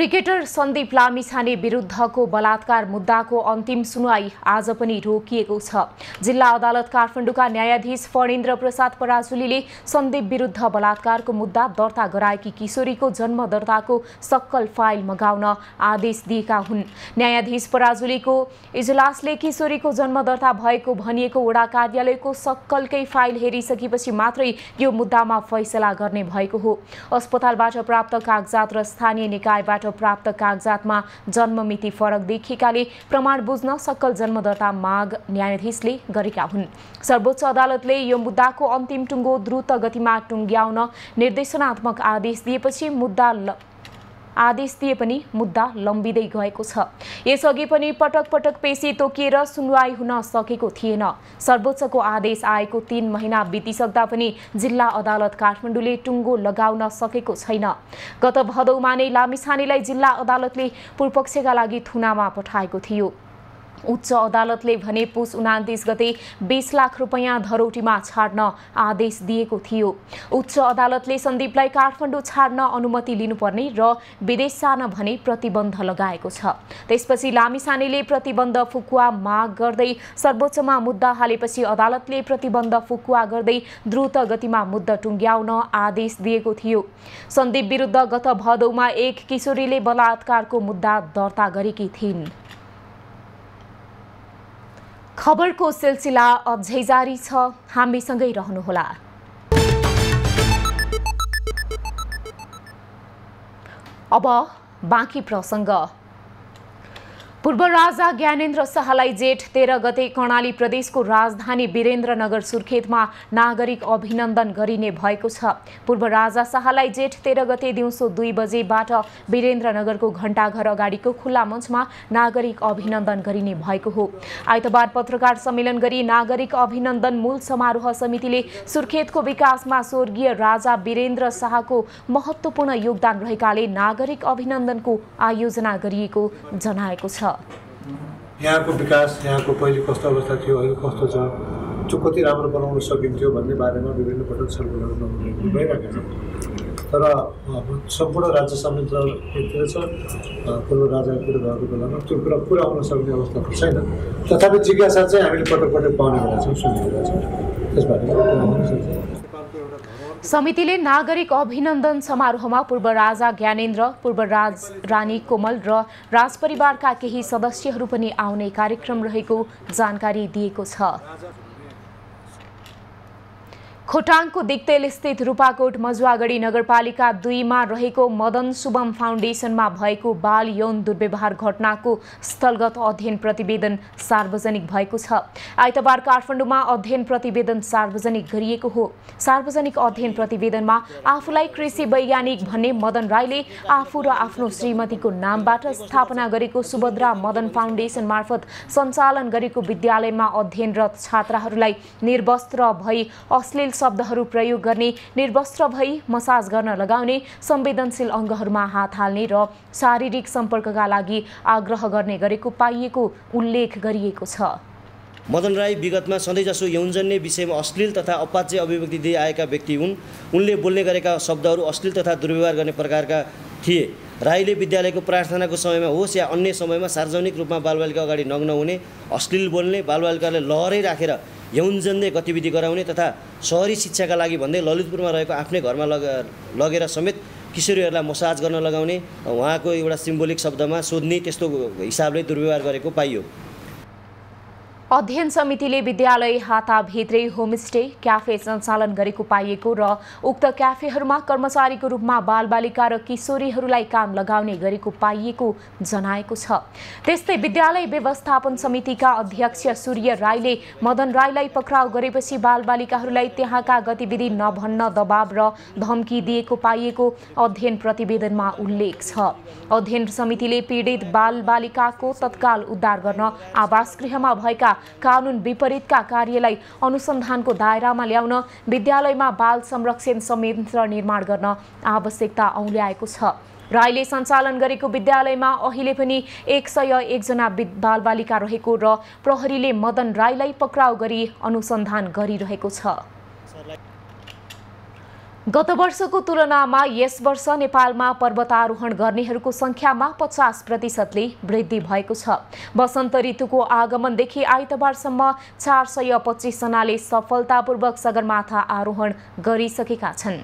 क्रिकेटर सन्दीप लामिछाने विरुद्धको बलात्कार मुद्दाको अन्तिम सुनवाई आज पनि रोकिएको छ। जिल्ला अदालत काठमाडौँका न्यायाधीश फणेन्द्र प्रसाद पराजुलीले सन्दीप विरुद्ध बलात्कारको मुद्दा दर्ता गराएकी किशोरीको जन्म दर्ताको सक्कल फाइल मगाउन आदेश दिएका हुन्। न्यायाधीश पराजुलीको इजलासले किशोरीको जन्म दर्ता भएको भनिएको वडा कार्यालयको सक्कलकै फाइल हेरिसकेपछि मात्रै यो मुद्दामा फैसला गर्ने भएको हो। अस्पतालबाट प्राप्त कागजात र स्थानीय निकायबाट प्राप्त कागजातमा जन्ममिति फरक देखिएकाले प्रमाण बुझ्न सक्कल जन्म दर्ता माग न्यायाधीशले गरेका हुन्। सर्वोच्च अदालतले यो मुद्दाको अन्तिम टुङ्गो द्रुत गतिमा टुङ्ग्याउन निर्देशनात्मक आदेश दिए पनि मुद्दा लम्बिँदै गएको छ। यसअघि पनि पटक पटक पेशी तोकिएर सुनवाई हुन सकेको थिएन। सर्वोच्चको आदेश आएको 3 महिना बितिसक्दा पनि जिल्ला अदालत काठमाडौँले टुङ्गो लगाउन सकेको छैन। गत भदौमा नै लामिछानेलाई जिल्ला अदालतले पूर्वपक्षका लागि थुनामा पठाएको थियो। उच्च अदालतले भने पुस 29 गते 20 लाख रुपैयाँ धरौटीमा छाड्न आदेश दिएको थियो। उच्च अदालतले सन्दीपलाई काठमाडौँ छाड्न अनुमति लिनुपर्ने र विदेश जान भने प्रतिबन्ध लगाएको छ। त्यसपछि लामिछानेले प्रतिबन्ध फुकुवा माग गर्दै सर्वोच्चमा मुद्दा हालेपछि अदालतले प्रतिबन्ध फुकुवा गर्दै द्रुत गतिमा मुद्दा टुङ्ग्याउन आदेश दिएको थियो। सन्दीप विरुद्ध गत भदौमा एक किशोरीले बलात्कारको मुद्दा दर्ता गरेकी थिइन्। खबरको सिलसिला अझै जारी छ, हामीसँगै रहनुहोला। अब बाँकी प्रसङ्ग। पूर्व राजा ज्ञानेन्द्र शाहलाई जेठ 13 गते कर्णाली प्रदेशको राजधानी वीरेन्द्रनगर सुर्खेतमा नागरिक अभिनन्दन गरिने भएको छ। पूर्व राजा शाहलाई जेठ 13 गते दिउँसो 2 बजेबाट वीरेन्द्रनगरको घण्टाघर अगाडिको खुल्ला मञ्चमा नागरिक अभिनन्दन गरिने भएको हो। आइतबार पत्रकार सम्मेलन गरी नागरिक अभिनन्दन मूल समारोह समितिले सुर्खेतको विकासमा स्वर्गीय राजा वीरेन्द्र शाहको महत्त्वपूर्ण योगदान रहेकाले नागरिक अभिनन्दनको आयोजना गरिएको जनाएको छ। यहाँको विकास, यहाँको पहिले कस्तो अवस्था थियो, अहिले कस्तो छ, त्यो कति राम्रो बनाउन सकिन्थ्यो भन्ने बारेमा विभिन्न पटक छलफलहरू भइरहेका छन्। तर सम्पूर्ण राज्य संयन्त्रतिर छ, पूर्व राजातिर भएको बेलामा त्यो कुरा पुरा हुन सक्ने अवस्था छैन। तथापि जिज्ञासा चाहिँ हामीले पटक पटक पाउने गरेका छौँ, सुनिरहेका छौँ। त्यसबारे समितिले नागरिक अभिनन्दन समारोहमा पूर्व राजा ज्ञानेन्द्र, पूर्व रानी कोमल र राजपरिवारका केही सदस्यहरू पनि आउने कार्यक्रम रहेको जानकारी दिएको छ। खोटाङको दिक्तेल स्थित रूपाकोट मजुवागढी नगरपालिका 2 मा रहेको मदन शुभम फाउन्डेसनमा भएको बाल यौन दुर्व्यवहार घटनाको स्थलगत अध्ययन प्रतिवेदन सार्वजनिक भएको छ। आइतबार काठमाडौँमा अध्ययन प्रतिवेदन सार्वजनिक गरिएको हो। सार्वजनिक अध्ययन प्रतिवेदनमा आफूलाई कृषि वैज्ञानिक भन्ने मदन राईले आफू र आफ्नो श्रीमतीको नामबाट स्थापना गरेको सुभद्रा मदन फाउन्डेसन मार्फत सञ्चालन गरेको विद्यालयमा अध्ययनरत छात्राहरूलाई निर्वस्त्र भई अश्लील शब्दहरू प्रयोग गर्ने, निर्वस्त्र भई मसाज गर्न लगाउने, संवेदनशील अङ्गहरूमा हात हाल्ने र शारीरिक सम्पर्कका लागि आग्रह गर्ने गरेको पाइएको उल्लेख गरिएको छ। मदन राई विगतमा सधैँजसो यौनजन्य विषयमा अश्लील तथा अपाच्य अभिव्यक्ति दिए आएका व्यक्ति हुन्। उनले बोल्ने गरेका शब्दहरू अश्लील तथा दुर्व्यवहार गर्ने प्रकारका थिए। राईले विद्यालयको प्रार्थनाको समयमा होस् या अन्य समयमा सार्वजनिक रूपमा बालबालिका अगाडि नग्न हुने, अश्लील बोल्ने, बालबालिकालाई लहरै राखेर यौनजन्य गतिविधि गराउने तथा शहरी शिक्षाका लागि भन्दै ललितपुरमा रहेको आफ्नै घरमा लगेर समेत किशोरीहरूलाई मसाज गर्न लगाउने, उहाँको एउटा सिम्बोलिक शब्दमा सोध्ने, त्यस्तो हिसाबले दुर्व्यवहार गरेको पाइयो। अध्ययन समितिले विद्यालय हाताभित्रै होमस्टे क्याफे सञ्चालन गरेको पाइएको र उक्त क्याफेहरूमा कर्मचारीको रूपमा बालबालिका र किशोरीहरूलाई काम लगाउने गरेको पाइएको जनाएको छ। त्यस्तै विद्यालय व्यवस्थापन समितिका अध्यक्ष सूर्य राईले मदन राईलाई पक्राउ गरेपछि बालबालिकाहरूलाई त्यहाँका गतिविधि नभन्न दबाब र धम्की दिएको पाइएको अध्ययन प्रतिवेदनमा उल्लेख छ। अध्ययन समितिले पीडित बालबालिकाको तत्काल उद्धार गर्न आवास गृहमा भएका कानुन विपरीतका कार्यलाई अनुसन्धानको दायरामा ल्याउन विद्यालयमा बाल संरक्षण संयन्त्र निर्माण गर्न आवश्यकता औल्याएको छ। राईले सञ्चालन गरेको विद्यालयमा अहिले पनि 101 जना बालबालिका रहेको र प्रहरीले मदन राईलाई पक्राउ गरी अनुसन्धान गरिरहेको छ। गत वर्षको तुलनामा यस वर्ष नेपालमा पर्वतारोहण गर्नेहरूको संख्यामा 50%ले वृद्धि भएको छ। वसन्त ऋतुको आगमनदेखि आइतबारसम्म 425 जनाले सफलतापूर्वक सगरमाथा आरोहण गरिसकेका छन्।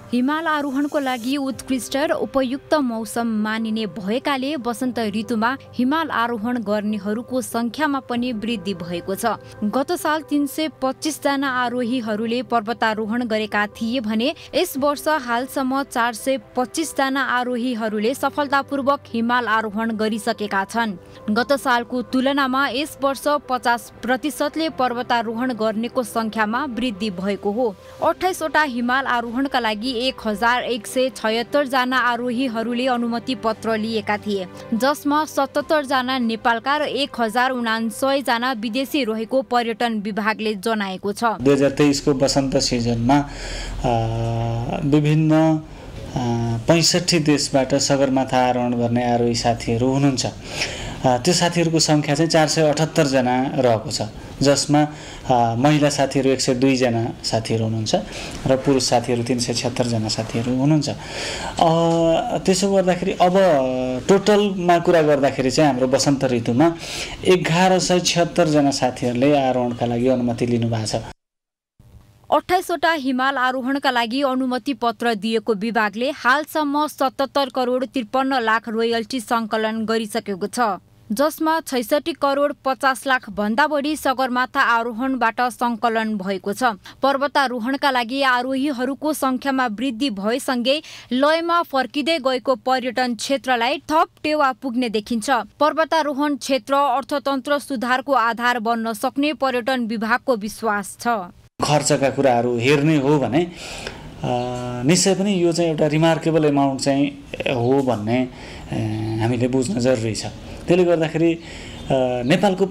हिमाल आरोहणको लागि उत्कृष्ट र उपयुक्त मौसम मानिने भएकाले वसन्त ऋतुमा हिमाल आरोहण गर्नेहरूको संख्यामा पनि वृद्धि भएको छ। गत साल 325 जना आरोहीहरूले पर्वतारोहण गरेका थिए भने यस वर्ष हालसम्म 425 जना आरोहीहरूले सफलतापूर्वक हिमाल आरोहण गरिसकेका छन्। गत सालको तुलनामा यस वर्ष 50%ले पर्वतारोहण गर्नेको संख्यामा वृद्धि भएको हो। 28 वटा हिमाल आरोहणका लागि 1176 जना आरोहीहरूले अनुमति पत्र लिएका थिए, जसमा 77 जना नेपालका र 1079 जना विदेशी रहेको पर्यटन विभागले जनाएको छ। 2023 को वसन्त सिजनमा विभिन्न 65 देशबाट सगरमाथा आरोहण गर्ने आरोही साथीहरू हुनुहुन्छ। त्यो साथीहरूको संख्या चाहिँ 478 जना रहेको छ, जसमा महिला साथीहरू 102 जना साथीहरू हुनुहुन्छ र पुरुष साथीहरू 376 जना साथीहरू हुनुहुन्छ। त्यसो गर्दाखेरि अब टोटलमा कुरा गर्दाखेरि चाहिँ हाम्रो वसन्त ऋतुमा 1176 जना साथीहरूले आरोहणका लागि अनुमति लिनुभएको छ। 28 वटा हिमाल आरोहणका लागि अनुमति पत्र दिएको विभागले हालसम्म 77 करोड 53 लाख रोयल्टी सङ्कलन गरिसकेको छ, जसमा 66 करोड 50 लाख भन्दा बढी सगरमाथा आरोहणबाट सङ्कलन भएको छ। पर्वतारोहणका लागि आरोहीहरूको संख्यामा वृद्धि भएसँगै लयमा फर्किँदै गएको पर्यटन क्षेत्रलाई थप टेवा पुग्ने देखिन्छ। पर्वतारोहण क्षेत्र अर्थतन्त्र सुधारको आधार बन्न सक्ने पर्यटन विभागको विश्वास छ। खर्चका कुराहरू हेर्ने हो भने निश्चय पनि यो चाहिँ एउटा रिमार्केबल एमाउन्ट चाहिँ हो भन्ने हामीले बुझ्न जरुरी छ। त्यसले गर्दाखेरि नेपालको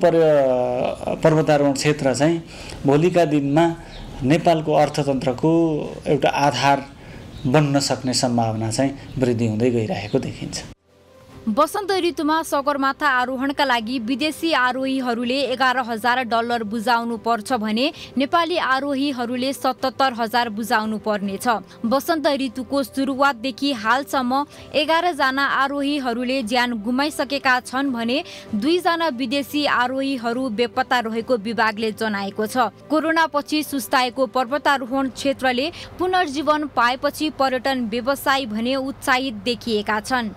पर्वतारोहण क्षेत्र चाहिँ भोलिका दिनमा नेपालको अर्थतन्त्रको एउटा आधार बन्न सक्ने सम्भावना चाहिँ वृद्धि हुँदै गइरहेको देखिन्छ। वसन्त ऋतुमा सगरमाथा आरोहणका लागि विदेशी आरोहीहरूले $11,000 बुझाउनु पर्छ भने नेपाली आरोहीहरूले 77,000 बुझाउनु पर्नेछ। वसन्त ऋतुको सुरुवातदेखि हालसम्म 11 जना आरोहीहरूले ज्यान गुमाइसकेका छन् भने 2 जना विदेशी आरोहीहरू बेपत्ता रहेको विभागले जनाएको छ। कोरोना पछि सुस्ताएको पर्वतारोहण क्षेत्रले पुनर्जीवन पाएपछि पर्यटन व्यवसायी भने उत्साहित देखिएका छन्।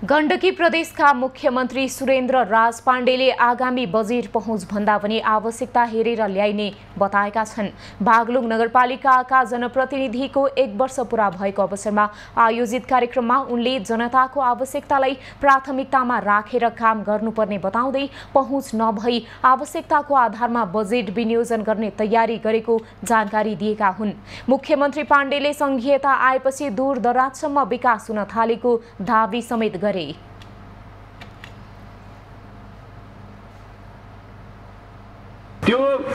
गण्डकी प्रदेशका मुख्यमन्त्री सुरेन्द्र राज पाण्डेले आगामी बजेट पहुँच भन्दा पनि आवश्यकता हेरेर ल्याइने बताएका छन्। बागलुङ नगरपालिकाका जनप्रतिनिधिको 1 वर्ष पूरा भएको अवसरमा आयोजित कार्यक्रममा उनले जनताको आवश्यकतालाई प्राथमिकतामा राखेर काम गर्नुपर्ने बताउँदै पहुँच नभई आवश्यकताको आधारमा बजेट विनियोजन गर्ने तयारी गरेको जानकारी दिएका हुन्। मुख्यमन्त्री पाण्डेले संघीयता आएपछि दूरदराजसम्म विकास हुन थालेको दाबी समेत गरे। त्यो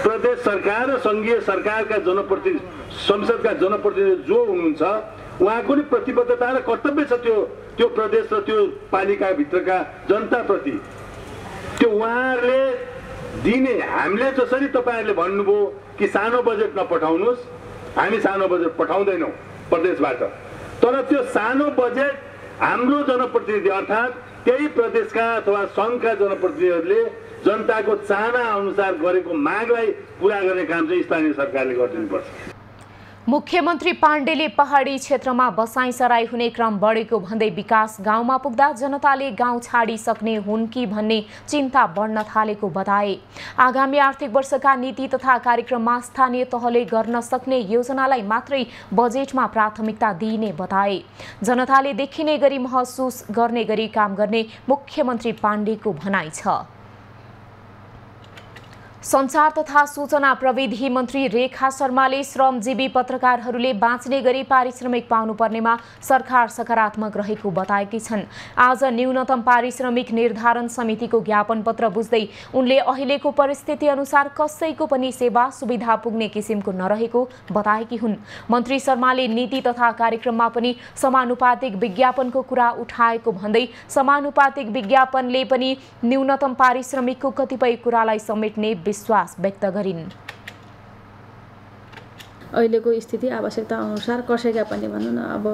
प्रदेश सरकार र संघीय सरकारका जनप्रतिनिधि संसदका जनप्रतिनिधि जो हुनुहुन्छ उहाँको नि प्रतिबद्धता र कर्तव्य छ त्यो प्रदेश र त्यो पालिका भित्रका जनताप्रति। त्यो उहाँहरूले दिने, हामीले जसरी तपाईहरुले भन्नुभयो कि सानो बजेट नपठाउनुस्, हामी सानो बजेट पठाउँदैनौँ प्रदेशबाट, तर त्यो सानो बजेट हाम्रो जनप्रतिनिधि अर्थात् त्यही प्रदेशका अथवा सङ्घका जनप्रतिनिधिहरूले जनताको चाहना अनुसार गरेको मागलाई पूरा गर्ने काम चाहिँ स्थानीय सरकारले गरिदिनुपर्छ। मुख्यमन्त्री पाण्डेले पहाडी क्षेत्रमा बसाइसराई हुने क्रम बढेको भन्दै विकास गाउँमा पुग्दा जनताले गाउँ छाडिसक्ने हुन् कि भन्ने चिन्ता बढ्न थालेको बताए। आगामी आर्थिक वर्षका नीति तथा कार्यक्रममा स्थानीय तहले गर्न सक्ने योजनालाई मात्रै बजेटमा प्राथमिकता दिइने बताए। जनताले देखिने गरी महसुस गर्ने गरी काम गर्ने मुख्यमन्त्री पाण्डेको भनाइ छ। सञ्चार तथा सूचना प्रविधि मन्त्री रेखा शर्माले श्रमजीवी पत्रकारहरूले बाँच्ने गरी पारिश्रमिक पाउनुपर्नेमा सरकार सकारात्मक रहेको बताएकी छन्। आज न्यूनतम पारिश्रमिक निर्धारण समितिको ज्ञापन पत्र बुझ्दै उनले अहिलेको परिस्थिति अनुसार कसैको पनि सेवा सुविधा पुग्ने किसिमको नरहेको बताएकी हुन्। मन्त्री शर्माले नीति तथा कार्यक्रममा पनि समानुपातिक विज्ञापनको कुरा उठाएको भन्दै समानुपातिक विज्ञापनले पनि न्यूनतम पारिश्रमिकको कतिपय कुरालाई समेट्ने विश्वास व्यक्त गरिन्। अहिलेको स्थिति आवश्यकता अनुसार कसैका पनि भनौँ न अब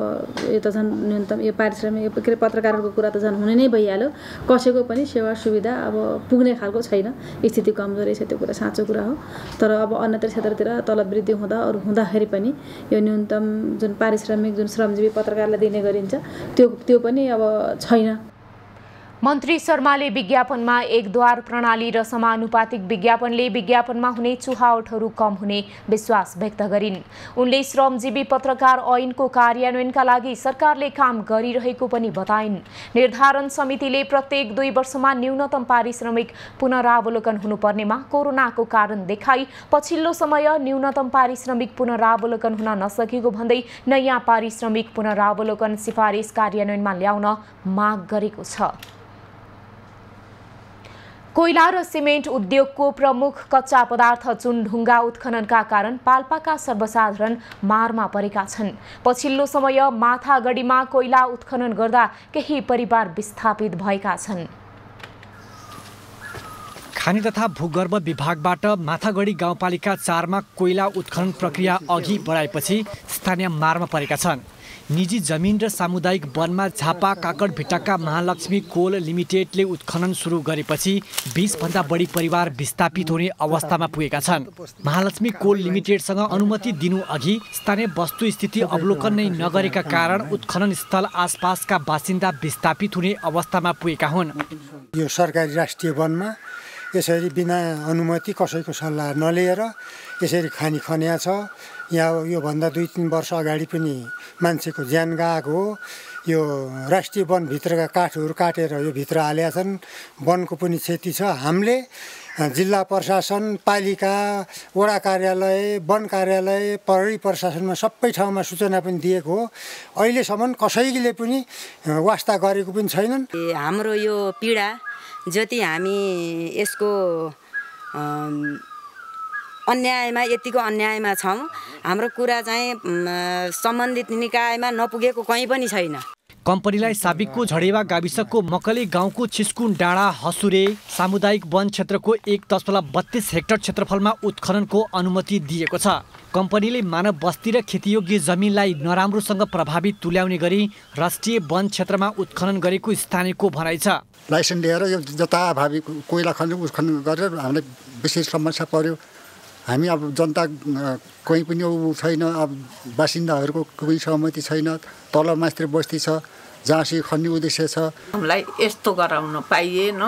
यो त झन् न्यूनतम यो पारिश्रमिक के अरे पत्रकारहरूको कुरा त झन् हुने नै भइहाल्यो कसैको पनि सेवा सुविधा अब पुग्ने खालको छैन स्थिति कमजोरी छ त्यो कुरा साँचो कुरा हो तर अब अन्यत्र क्षेत्रतिर तलब वृद्धि हुँदा अरू हुँदाखेरि पनि यो न्यूनतम जुन पारिश्रमिक जुन श्रमजीवी पत्रकारलाई दिने गरिन्छ त्यो पनि अब छैन। मन्त्री शर्माले विज्ञापनमा एकद्वार प्रणाली र समानुपातिक विज्ञापनले विज्ञापनमा हुने चुहावटहरू कम हुने विश्वास व्यक्त गरिन्। उनले श्रमजीवी पत्रकार ऐनको कार्यान्वयनका लागि सरकारले काम गरिरहेको पनि बताइन्। निर्धारण समितिले प्रत्येक 2 वर्षमा न्यूनतम पारिश्रमिक पुनरावलोकन हुनुपर्नेमा कोरोनाको कारण देखाई पछिल्लो समय न्यूनतम पारिश्रमिक पुनरावलोकन हुन नसकेको भन्दै नयाँ पारिश्रमिक पुनरावलोकन सिफारिस कार्यान्वयनमा ल्याउन माग गरेको छ। कोइला र सिमेन्ट उद्योगको प्रमुख कच्चा पदार्थ चुनढुङ्गा उत्खननका कारण पाल्पाका सर्वसाधारण मारमा परेका छन्। पछिल्लो समय माथागढीमा कोइला उत्खनन गर्दा केही परिवार विस्थापित भएका छन्। खानी तथा भूगर्भ विभागबाट माथागढी गाउँपालिका 4 मा कोइला उत्खनन प्रक्रिया अघि बढाएपछि स्थानीय मारमा परेका छन्। निजी जमिन र सामुदायिक वनमा झापा काकडभिट्टाका महालक्ष्मी कोल लिमिटेडले उत्खनन सुरु गरेपछि 20 भन्दा बढी परिवार विस्थापित हुने अवस्थामा पुगेका छन्। महालक्ष्मी कोल लिमिटेडसँग अनुमति दिनु अघि स्थानीय वस्तुस्थिति अवलोकन नै नगरेका कारण उत्खनन स्थल आसपासका बासिन्दा विस्थापित हुने अवस्थामा पुगेका हुन्। यो सरकारी राष्ट्रिय वनमा यसरी बिना अनुमति कसैको सल्लाह नलिएर यसरी खानी खन्या छ। यहाँ योभन्दा 2-3 वर्ष अगाडि पनि मान्छेको ज्यान गएको हो। यो राष्ट्रिय वनभित्रका काठहरू काटेर यो भित्र हालेका छन्। वनको पनि क्षति छ। हामीले जिल्ला प्रशासन पालिका वडा कार्यालय वन कार्यालय प्रहरी प्रशासनमा सबै ठाउँमा सूचना पनि दिएको हो। अहिलेसम्म कसैले पनि वास्ता गरेको पनि छैनन्। हाम्रो यो पीडा जति हामी यसको अन्यायमा यतिको अन्यायमा छौँ हाम्रो कुरा चाहिँ सम्बन्धित निकायमा नपुगेको कहीँ पनि छैन। कम्पनीलाई साबिकको झडेवा गाविसको मकले गाउँको छिस्कुन डाँडा हसुरे सामुदायिक वन क्षेत्रको 1.32 हेक्टर क्षेत्रफलमा उत्खननको अनुमति दिएको छ। कम्पनीले मानव बस्ती र खेतीयोग्य जमिनलाई नराम्रोसँग प्रभावित तुल्याउने गरी राष्ट्रिय वन क्षेत्रमा उत्खनन गरेको स्थानीयको भनाइ छ। लाइसेन्स लिएर यो जताभावी कोइला उत्खनन गरेर हामीलाई विशेष समस्या पर्यो। हामी अब जनता कोही पनि छैन। अब बासिन्दाहरूको कोही सहमति छैन। तल मास्टर बस्ती छ जहाँसुकै खन्ने उद्देश्य छ। हामीलाई यस्तो गराउन पाइएन।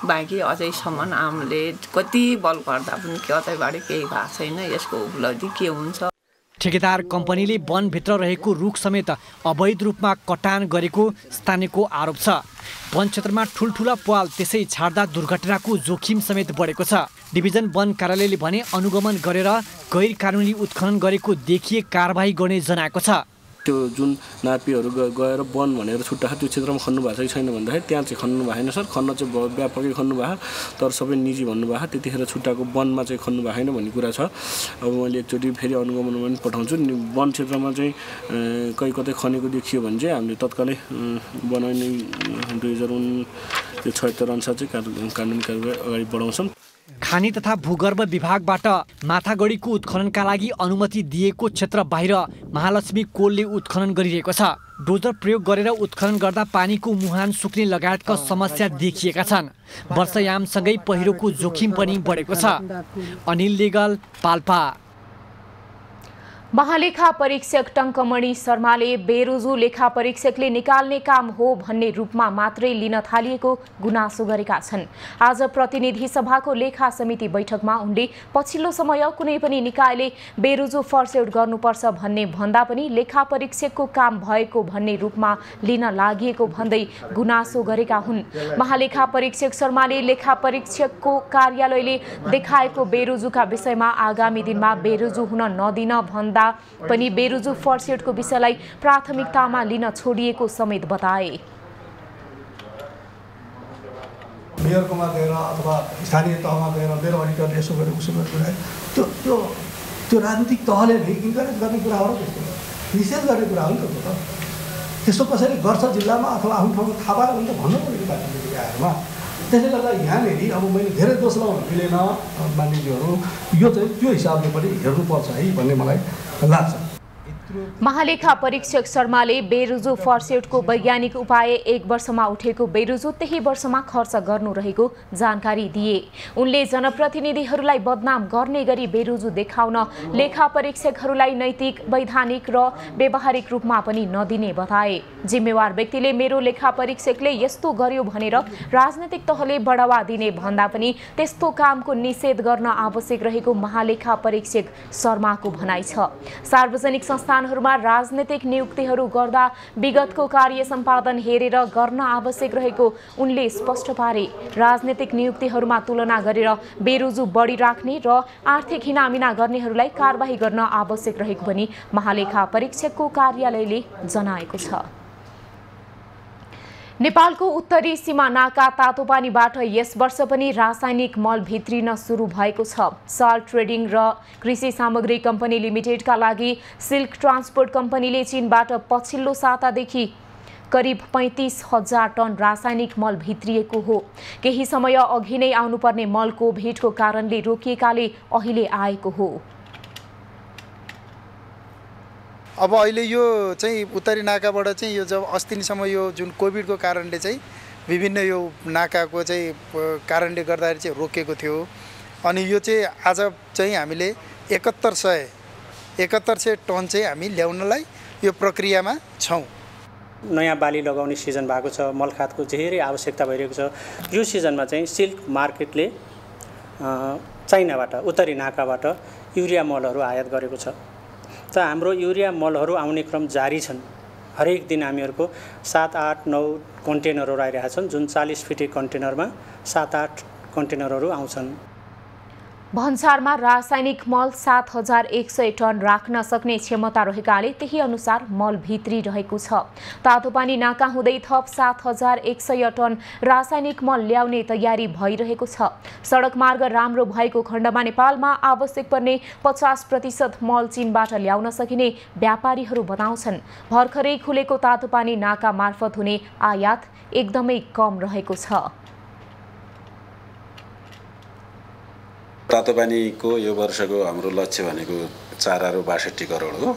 बाँकी अझैसम्म हामीले कति बल गर्दा पनि कतैबाट केही भएको छैन। यसको उपलब्धि के हुन्छ? ठेकेदार कम्पनीले वनभित्र रहेको रुख समेत अवैध रूपमा कटान गरेको स्थानीयको आरोप छ। वन क्षेत्रमा ठुल्ठुला पाल त्यसै छाड्दा दुर्घटनाको जोखिम समेत बढेको छ। डिभिजन वन कार्यालयले भने अनुगमन गरेर गैर कानुनी उत्खनन गरेको देखिए कारबाही गर्ने जनाएको छ। त्यो जुन नापीहरू गएर वन भनेर छुट्टा त्यो क्षेत्रमा खन्नु भएको छ कि छैन भन्दाखेरि त्यहाँ चाहिँ खन्नु भएन सर। खन्न चाहिँ व्यापकै खन्नु भएको तर सबै निजी भन्नुभएको त्यतिखेर छुट्टाको वनमा चाहिँ खन्नु भएन भन्ने कुरा छ। अब मैले एकचोटि फेरि अनुगमन पनि पठाउँछु। वन क्षेत्रमा चाहिँ कहीँ कतै खनेको देखियो भने चाहिँ हामीले तत्कालै बनाउने 2076 अनुसार चाहिँ कानुनी कारबाही अगाडि बढाउँछौँ। खानी तथा भूगर्भ विभागबाट माथागढीको उत्खननका लागि अनुमति दिएको क्षेत्र बाहिर महालक्ष्मी कोलले उत्खनन गरिरहेको छ। डोजर प्रयोग गरेर उत्खनन गर्दा पानीको मुहान सुक्ने लगायतका समस्या देखिएका छन्। वर्षायामसँगै पहिरोको जोखिम पनि बढेको छ। अनिल लेगल, पाल्पा। महालेखा परीक्षक टङ्कमणि शर्माले बेरोजु लेखा परीक्षकले निकाल्ने काम हो भन्ने रूपमा मात्रै लिन थालिएको गुनासो गरेका छन्। आज प्रतिनिधि सभाको लेखा समिति बैठकमा उनले पछिल्लो समय कुनै पनि निकायले बेरोजु फर्सेउट गर्नुपर्छ भन्ने भन्दा पनि लेखा परीक्षकको काम भएको भन्ने रूपमा लिन लागिएको भन्दै गुनासो गरेका हुन्। महालेखा परीक्षक शर्माले लेखा परीक्षकको कार्यालयले देखाएको बेरोजुका विषयमा आगामी दिनमा बेरोजु हुन नदिन भन्दा पनि बेरोजु फर्सेटको विषयलाई प्राथमिकतामा लिन छोडिएको समेत बताए। मेयरकोमा गएर अथवा स्थानीय तहमा गएर मेरो अडिटरले यसो गरेर उसो गरेर त्यो राजनीतिक तहले इन्करेज गर्ने कुरा हो र त्यस्तो निषेध गर्ने कुरा हो नि त। त्यस्तो कसैले गर्छ जिल्लामा अथवा आफ्नो ठाउँमा थाहा पायो भने त भन्नु पऱ्यो बाहिरमा। त्यसले गर्दा यहाँनिर अब मैले धेरै दोष लगाउन मिलेन मान्यज्यूहरू। यो चाहिँ त्यो हिसाबले पनि हेर्नुपर्छ है भन्ने मलाई लाग्छ। महालेखा परीक्षक शर्माले बेरुजु फर्सेटको वैज्ञानिक उपाय 1 वर्षमा उठेको बेरुजु त्यही वर्षमा खर्च गर्नु रहेको जानकारी दिए। उनले जनप्रतिनिधिहरूलाई बदनाम गर्ने गरी बेरुजु देखाउन लेखा परीक्षकहरूलाई नैतिक, वैधानिक र व्यावहारिक रूपमा पनि नदिने बताए। जिम्मेवार व्यक्तिले मेरो लेखा परीक्षकले यस्तो गर्यो भनेर राजनीतिक तहले बढावा दिने भन्दा पनि त्यस्तो कामको निषेध गर्न आवश्यक रहेको महालेखा परीक्षक शर्माको भनाइ छ। सार्वजनिक संस्थानहरूमा राजनीतिक नियुक्तिहरू गर्दा विगतको कार्य सम्पादन हेरेर गर्न आवश्यक रहेको उनले स्पष्ट पारे। राजनीतिक नियुक्तिहरूमा तुलना गरेर बेरुजु बढी राख्ने र आर्थिक हिनामिना गर्नेहरूलाई कारबाही गर्न आवश्यक रहेको पनि महालेखा परीक्षकको कार्यालयले जनाएको छ। नेपालको उत्तरी सीमा नाका तातोपानीबाट यस वर्ष पनि रासायनिक मल भित्रिन सुरु भएको छ। साल्ट ट्रेडिङ र कृषि सामग्री कम्पनी लिमिटेडका लागि सिल्क ट्रान्सपोर्ट कम्पनीले चीनबाट पछिल्लो सातादेखि करिब 35,000 टन रासायनिक मल भित्रिएको हो। केही समय अघि नै आउनुपर्ने मल कोभिडको कारणले रोकिएकाले अहिले आएको हो। अब अहिले यो चाहिँ उत्तरी नाकाबाट चाहिँ यो जब अस्तिसम्म यो जुन कोभिडको कारणले चाहिँ विभिन्न यो नाकाको चाहिँ कारणले गर्दाखेरि चाहिँ रोकेको थियो। अनि यो चाहिँ आज चाहिँ हामीले 7100 टन चाहिँ हामी ल्याउनलाई यो प्रक्रियामा छौँ। नयाँ बाली लगाउने सिजन भएको छ, मलखातको धेरै आवश्यकता भइरहेको छ। यो सिजनमा चाहिँ सिल्क मार्केटले चाइनाबाट उत्तरी नाकाबाट युरिया मलहरू आयात गरेको छ। त हाम्रो युरिया मलहरू आउने क्रम जारी छन्। हरेक दिन हामीहरूको 7, 8, 9 कन्टेनरहरू आइरहेका छन्, जुन 40 फिटे कन्टेनरमा 7, 8 कन्टेनरहरू आउँछन्। भन्सारमा रासायनिक मल 7,100 टन राख्न सक्ने क्षमता रहेकाले त्यही अनुसार मल भित्री रहेको छ। तातोपानी नाका हुँदै थप 7,100 टन रासायनिक मल ल्याउने तयारी भइरहेको छ। सडक मार्ग राम्रो भएको खण्डमा नेपालमा आवश्यक पर्ने 50% मल चीनबाट ल्याउन सकिने व्यापारीहरू बताउँछन्। भर्खरै खुलेको तातोपानी नाका मार्फत हुने आयात एकदमै कम रहेको छ। तातोपानीको यो वर्षको हाम्रो लक्ष्य भनेको 462 करोड हो।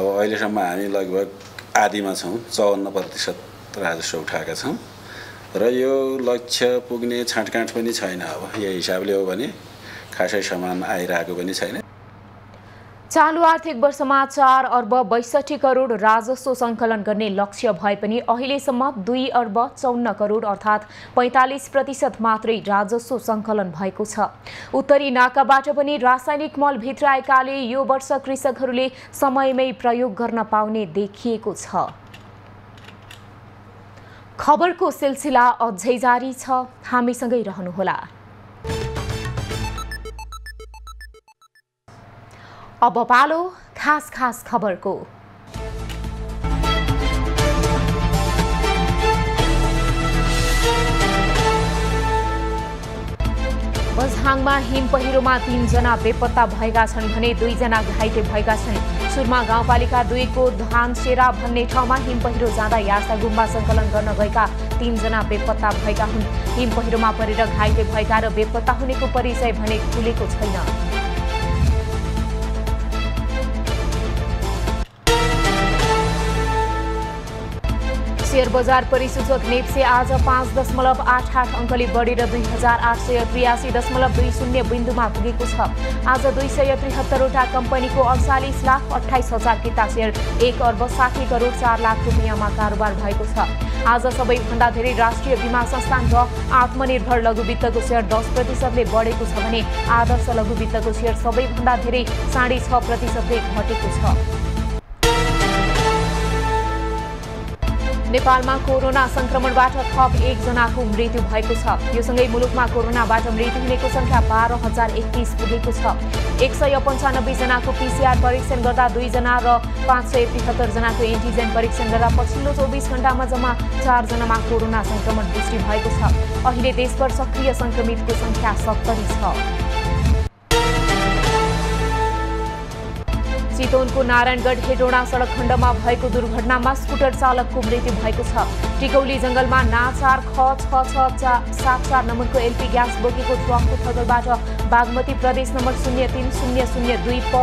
अब अहिलेसम्म हामी लगभग आधीमा छौँ, 54% राजस्व उठाएका छौँ र यो लक्ष्य पुग्ने छाँटकाँट पनि छैन। अब यही हिसाबले हो भने खासै सामान आइरहेको पनि छैन। चालु आर्थिक वर्षमा 4 अर्ब 62 करोड राजस्व सङ्कलन गर्ने लक्ष्य भए पनि अहिलेसम्म 2 अर्ब 54 करोड अर्थात् 45% मात्रै राजस्व सङ्कलन भएको छ। उत्तरी नाकाबाट पनि रासायनिक मल भित्राएकाले यो वर्ष कृषकहरूले समयमै प्रयोग गर्न पाउने देखिएको छ। खबरको सिलसिला अझै जारी छ, हामीसँगै रहनुहोला। अब पालो खास खबरको। बझाङमा हिम पहिरोमा 3 जना बेपत्ता भएका छन् भने 2 जना घाइते भएका छन्। सुरमा गाउँपालिका 2 को धानसेरा भन्ने ठाउँमा हिम पहिरो जाँदा यासा गुम्बा सङ्कलन गर्न गएका 3 जना बेपत्ता भएका हुन्। हिम पहिरोमा परेर घाइते भएका र बेपत्ता हुनेको परिचय भने खुलेको छैन। शेयर बजार परिसूचक नेप्से आज 5.88 अङ्कले बढेर 2883.20 बिन्दुमा पुगेको छ। आज 273वटा कम्पनीको 48,28,000 किता शेयर 1 अर्ब 60 करोड 4 लाख रुपियाँमा कारोबार भएको छ। आज सबैभन्दा धेरै राष्ट्रिय बीमा संस्थान र आत्मनिर्भर लघु वित्तको शेयर 10%ले बढेको छ भने आदर्श लघु वित्तको शेयर सबैभन्दा धेरै 6.5%ले घटेको छ। नेपालमा कोरोना संक्रमणबाट थप 1 जनाको मृत्यु भएको छ। यो सँगै मुलुकमा कोरोनाबाट मृत्यु हुनेको संख्या 12,031 पुगेको छ। 195 जनाको PCR परीक्षण गर्दा 2 जना र 573 जनाको एन्टिजेन परीक्षण गर्दा पछिल्लो 24 घण्टामा जम्मा 4 जनामा कोरोना संक्रमण पुष्टि भएको छ। अहिले देशभर सक्रिय संक्रमितको संख्या 70 छ। चितवनको नारायणगढ हेटोडा सडक खण्डमा भएको दुर्घटनामा स्कुटर चालकको मृत्यु भएको छ। टिकौली जंगलमा ना4 ख 6674 नम्बरको एलपी ग्यास बोकेको ट्रकको थगलबाट बागमती प्रदेश नम्बर 03002 प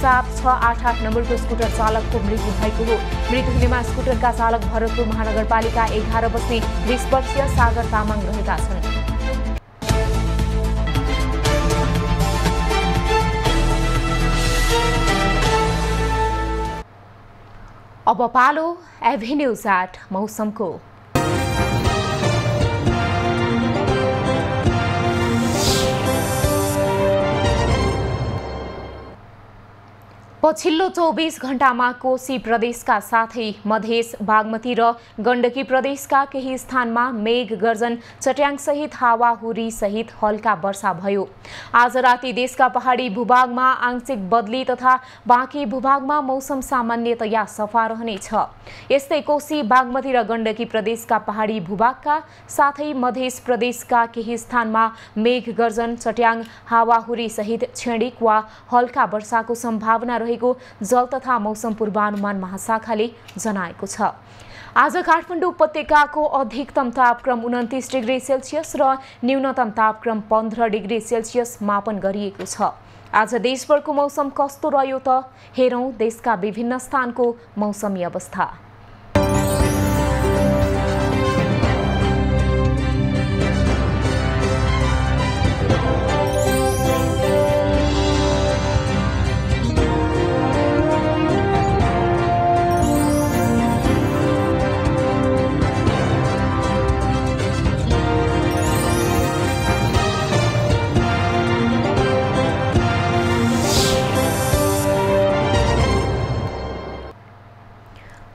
7688 नम्बरको स्कुटर चालकको मृत्यु भएको हो। मृत्यु हुनेमा स्कुटरका चालक भरतपुर महानगरपालिका 11 बस्ने 20 वर्षीय सागर तामाङ रहेका छन्। अब पालो एभेन्यूज एट मौसमको। पछिल्लो 24 घण्टामा कोशी प्रदेशका साथै मधेस बागमती र गण्डकी प्रदेशका केही स्थानमा मेघ गर्जन चट्याङसहित हावाहुरी सहित हल्का वर्षा भयो। आज राति देशका पहाडी भूभागमा आंशिक बदली तथा बाँकी भूभागमा मौसम सामान्यतया सफा रहनेछ। यस्तै कोशी बागमती र गण्डकी प्रदेशका पहाडी भूभागका साथै मधेस प्रदेशका केही स्थानमा मेघ गर्जन चट्याङ हावाहुरी सहित क्षणिक वा हल्का वर्षाको सम्भावना रहेको जल तथा मौसम पूर्वानुमान महाशाखाले जनाएको छ। आज काठमाडौँ उपत्यकाको अधिकतम तापक्रम 29 डिग्री सेल्सियस र न्यूनतम तापक्रम 15 डिग्री सेल्सियस मापन गरिएको छ। आज देशभरको मौसम कस्तो रह्यो त हेरौं देशका विभिन्न स्थानको मौसमी अवस्था।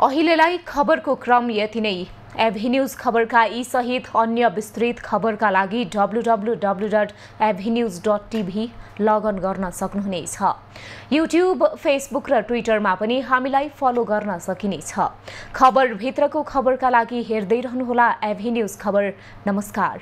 अहिलेलाई खबरको क्रम यति नै। एभेन्यूज खबरका यी सहित अन्य विस्तृत खबरका लागि www.avenews.tv लगइन गर्न सक्नुहुनेछ। युट्युब, फेसबुक र ट्विटरमा पनि हामीलाई फलो गर्न सकिनेछ। खबर भित्रको खबरका लागि हेर्दै रहनुहोला एभेन्यूज खबर। नमस्कार।